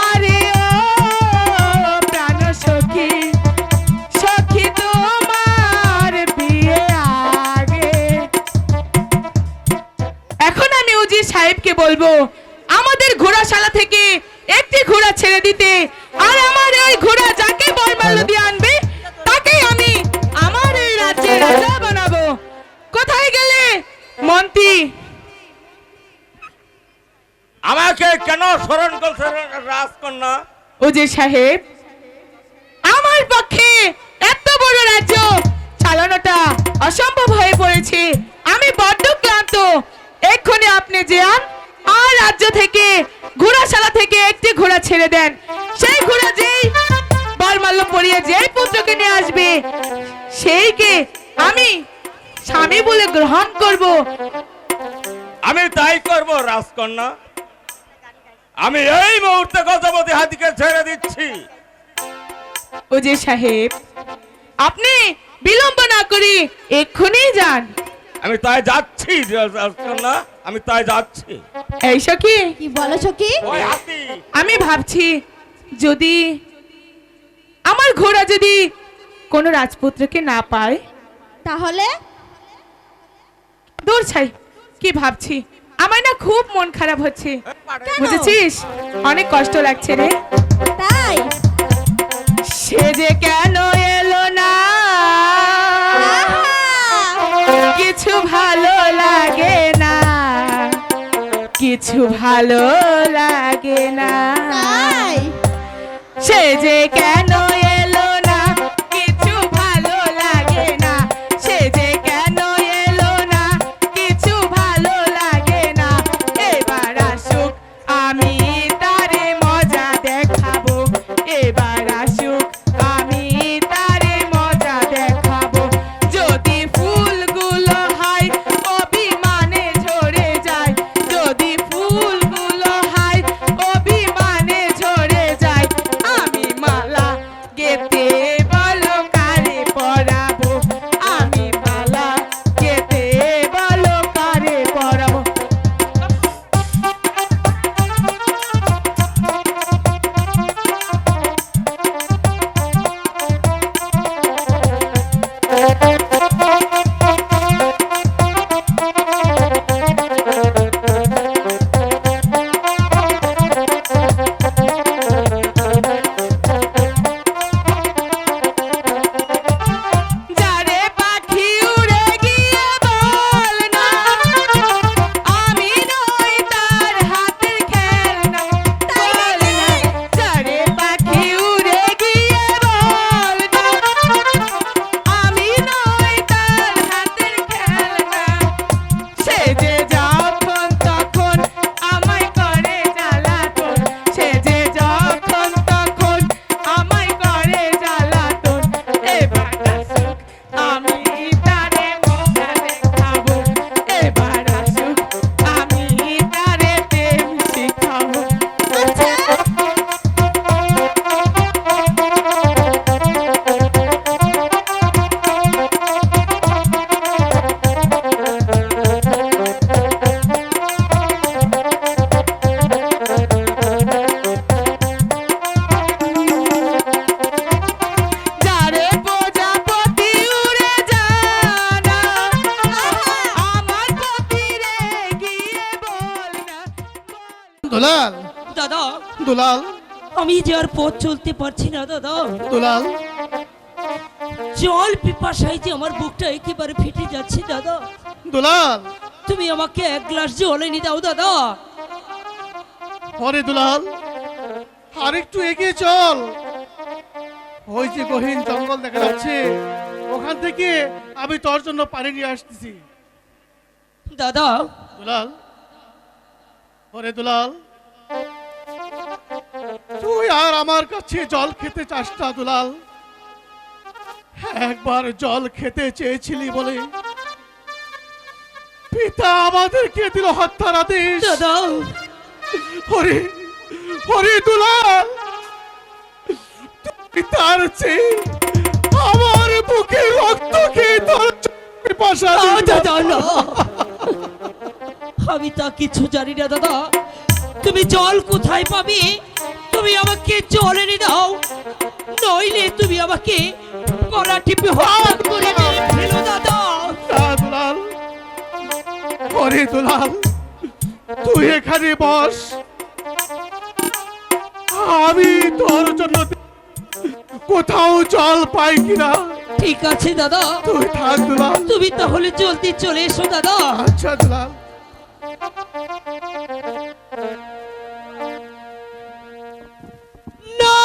আরে ও প্রাণ সখী, সখী তোমার বিয়ে আগে। এখন আমি উজির সাহেবকে বলবো আমাদের ঘোড়াশালা থেকে একটি ঘোড়া ছেড়ে দিতে, আর আমার ওই ঘোড়া যাকে বরমাল্য দিয়ে আনবে তাকেই আমি আমার এই রাজ্যের রাজা বানাবো। কোথায় গেলে মন্ত্রী? আমাকে কেন স্মরণ করছে রাজকন্যা? উজির সাহেব, আমার পক্ষে এত বড় রাজ্য চালানোটা অসম্ভব হয়ে স্বামী বলে গ্রহণ করব। আমি তাই করব রাজকন্যা। আমি এই মুহূর্তে গজপতি হাতিকে ছেড়ে দিচ্ছি। ওজে সাহেব, আপনি বিলম্ব না করি এক্ষুনি যান। আমি তাই যাচ্ছি রাজকন্যা, আমি তাই যাচ্ছি। এই সখী, কি বলো সখী? ওই হাতি আমি ভাবছি যদি আমার ঘোড়া যদি কোনো রাজপুত্রকে না পায়, তাহলে দূর ছাই, কি ভাবছি, আমার না খুব মন খারাপ হচ্ছে, বুঝেছিস? অনেক কষ্ট লাগছে রে। তাই সে যে কেন এলো না, কিছু ভালো লাগে না, কিছু ভালো লাগে না। তাই সে যে কেন এলো না, কিছু ভালো লাগে না, সে যে কেন এলো না, কিছু ভালো লাগে না। এবার আসুক, আমি তারে মজা দেখাবো, এবার আসুক, আমি তারে মজা দেখাবো। যদি ফুলগুলো হয় অভিমানে ঝরে যায়, যদি ফুলগুলো হয় অভিমানে ঝরে যায়, আমি মালা গেতে বলো কারে পরাবো, আমি মালা গেতে বলো কারে পরাবো। যারে পাখি উড়ে গিয়ে বল না, আমি নই তার হাতের খেলনা, বল না। যারে পাখি উড়ে গিয়ে বল না, আমি নই তার হাতের খেলনা। সে যে যখন তখন আমায় করে জ্বালাতন, সে যে যখন তখন আমায় করে জ্বালাতন। এবার আসুক, আমি তারে মজা দেখাবো, এবার আসুক, আমি তারে প্রেম শিখাবো। যারে প্রজাপতি উড়ে জানা, আমার পতিরে গিয়ে বল না, দুলাল, দাদা, দুলাল, আমি যে আর পথ চলতে পারছি না দাদা, দুলাল, জল পিপাসায় যে আমার বুকটা একেবারে ফেটে যাচ্ছে দাদা। দুলাল, তুমি আমাকে এক গ্লাস জল এনে দাও দাদা। ওরে দুলাল, আর একটু এগিয়ে চল। ওই যে গহীন জঙ্গল দেখা যাচ্ছে, ওখান থেকে আমি তোর জন্য পানি নিয়ে আসতেছি। দাদা, দুলাল, ওরে দুলাল, তুই আর আমার কাছে জল খেতে চাস না দুলাল। একবার জল খেতে চেয়েছিলি বলে পিতা আমাদেরকে দিল হত্যার আদেশ। দাদা, হরে হরে দুলাল, তুই তার চেয়ে আমার বুকে রক্ত খেয়ে তোর পিপাসা না, দিল। দাদা না, আমি তা কিছু জানি না দাদা। তুমি জল কোথায় পাবে? তুমি আমাকে জল এনে দাও, নইলে তুমি আমাকে গলা টিপে হত্যা করে মেরে ফেলো দাদা। না দুলাল, হরে দুলাল, তুই এখানে বস, আমি তোর জন্য কোথাও জল পাই কিনা। ঠিক আছে দাদা, তুই থাক দুলাল। তুমি তাহলে জলদি চলে এসো দাদা। আচ্ছা দুলাল। না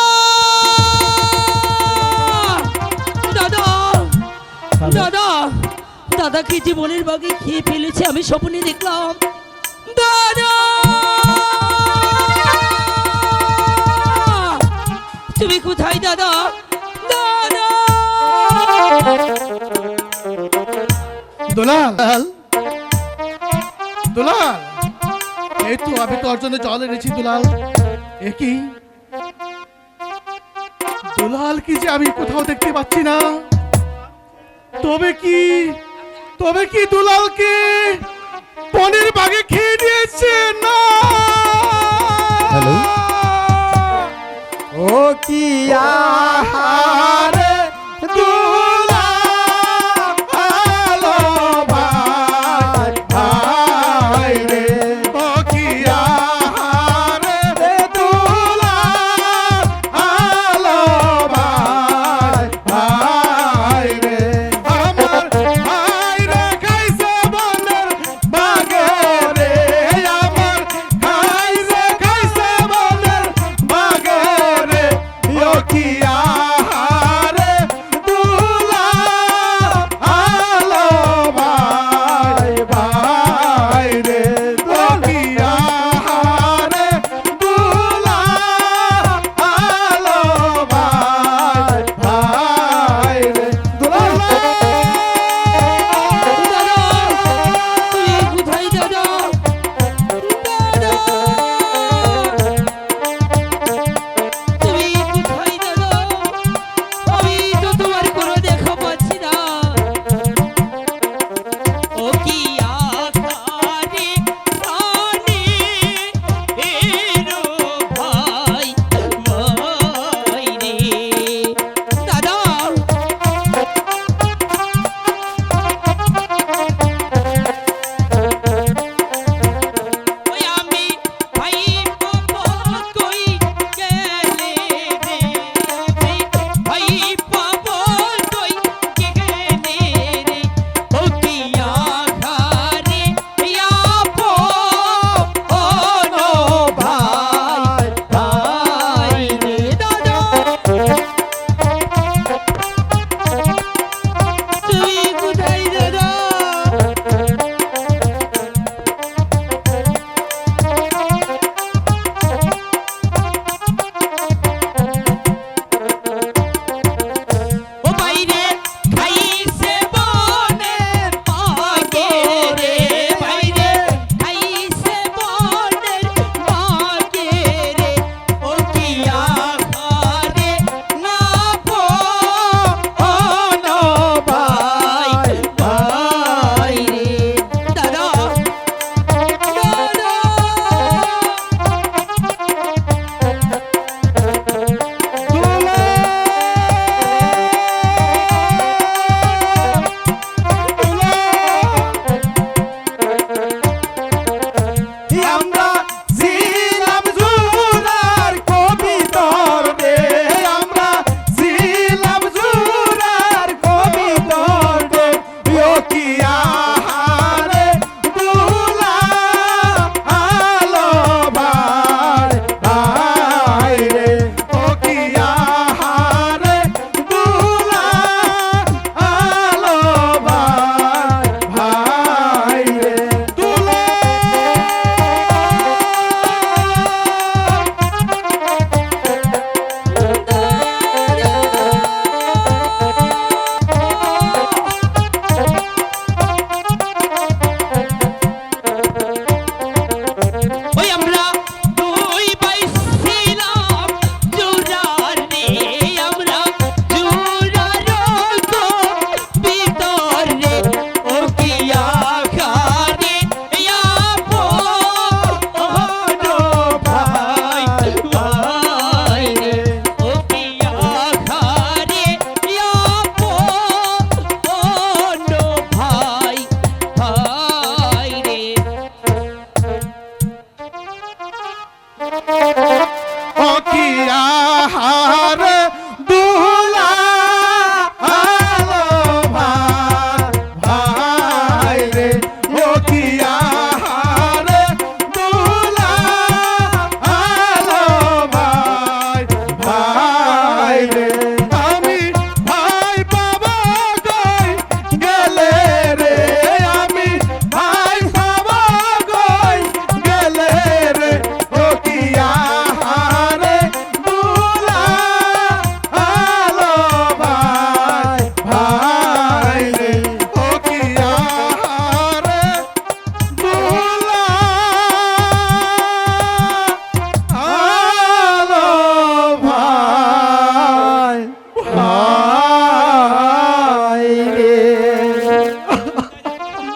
দাদা, দাদা, দাদাকে জীবনের বাগে খেয়ে ফেলেছে, আমি স্বপ্নে দেখলাম। দাদা, তুমি কোথায় দাদা? দাদা, দুলাল, দুলাল, এই তো আমি তোর জন্য জল এনেছি দুলাল। এ কি দুলাল, কি যে আমি কোথাও দেখতে পাচ্ছি না। তবে কি দুলালকে বনের বাগে খেয়ে নিয়েছে না? হ্যালো, ও কি আহারে দুলাল ভাই, ভাই রে, ও কি আহারে দুলাল ভাই, ভাই রে, আমার ভাই রে খাইছে বনের বাগে রে, আমার খাইছে বনের বাগে রে, ও কি আহারে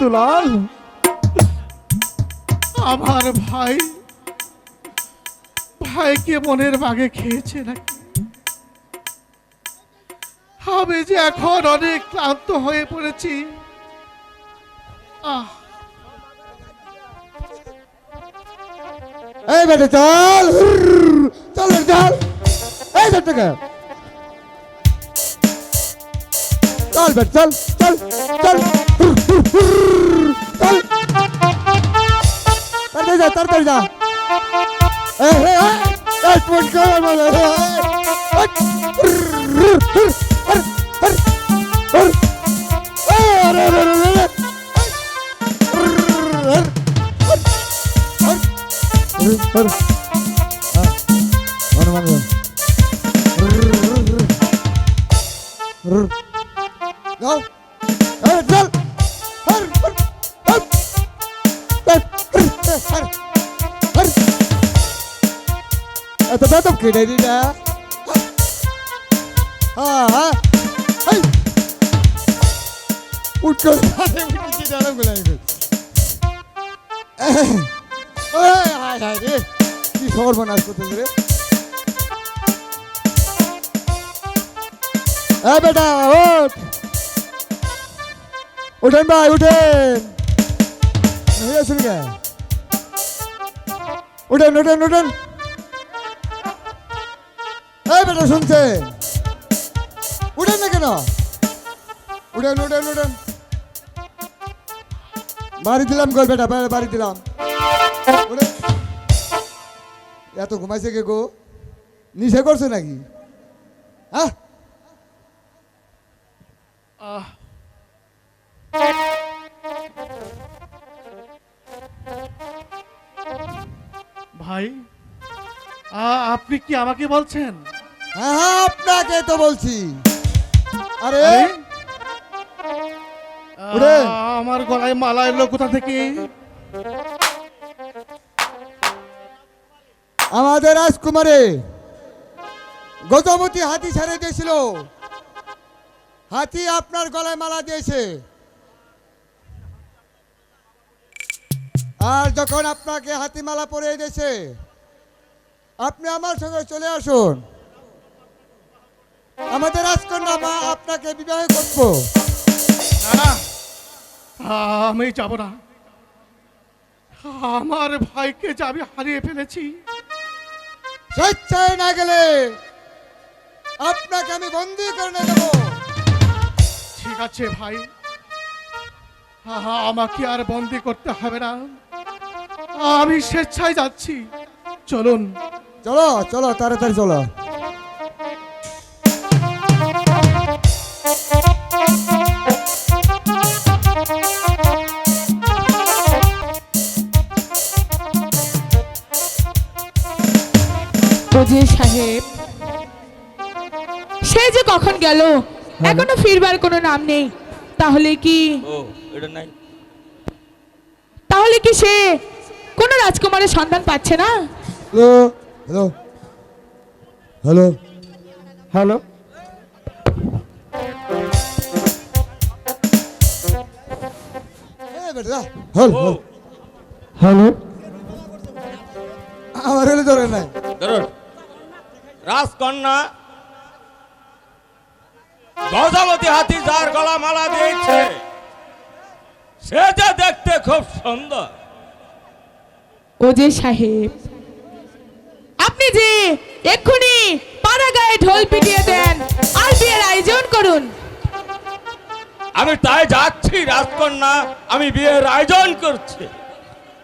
দুলাল, আমার ভাইকে মনের বাগে খেয়েছে নাকি? আমি যে এখন অনেক ক্লান্ত হয়ে পড়েছি। আহ, এই বেটা চল, চল চল, এই বেটা চল, বেটা চল চল চল, চল তাড়াতাড়ি যা, তাড়াতাড়ি যা। ফোন কর এত বেতব কেটে দিটা। উঠো কি সর্বনাশ করতেছে রে। বেটা ওঠ, উঠেন ভাই উঠেন, উঠেন উঠেন উঠেন। এই বেটা শুনছেন, উঠেন না কেন? উঠেন উঠেন উঠেন। বাড়ি দিলাম গোল বেটা, বাড়ি দিলাম। এত ঘুমাইছে কে গো? নিশে করছে নাকি? হ্যাঁ ভাই, আপনি কি আমাকে বলছেন? হ্যাঁ আপনাকে তো বলছি। আরে আমার গলায় মালা এলো কোথা থেকে? আমাদের রাজকুমারে গজপতি হাতি ছেড়ে দিয়েছিল, হাতি আপনার গলায় মালা দিয়েছে। আর যখন আপনাকে হাতি মালা পরিয়ে দিয়েছে, আপনি আমার সঙ্গে চলে আসুন, আমাদের রাজকন্যা মা আপনাকে বিবাহ করবো। না, আমি যাব না। আমার ভাইকে যে আমি হারিয়ে ফেলেছি। স্বেচ্ছায় না গেলে আপনাকে আমি বন্দি করে নিয়ে যাবো। ঠিক আছে ভাই, আমাকে আর বন্দি করতে হবে না, আমি স্বেচ্ছায় যাচ্ছি। চলুন চলো চলো তাড়াতাড়ি চলো। ওজে সাহেব, সে যে কখন গেল, এখনো ফিরবার কোনো নাম নেই। তাহলে কি সে কোন রাজকুমারের সন্ধান পাচ্ছে না? Hello hello hello hello hello, আমার হলে ধরে নাই। রাজকন্যা গজপতি হাতি যার গলা মালা দিয়েছে, সে যে দেখতে খুব সুন্দর। ওজে সাহেব, আপনি যে এক্ষুনি পাড়া গায়ে ঢোল পিটিয়ে দেন আর বিয়ের আয়োজন করুন। আমি তাই যাচ্ছি রাজকন্যা, আমি বিয়ের আয়োজন করছি।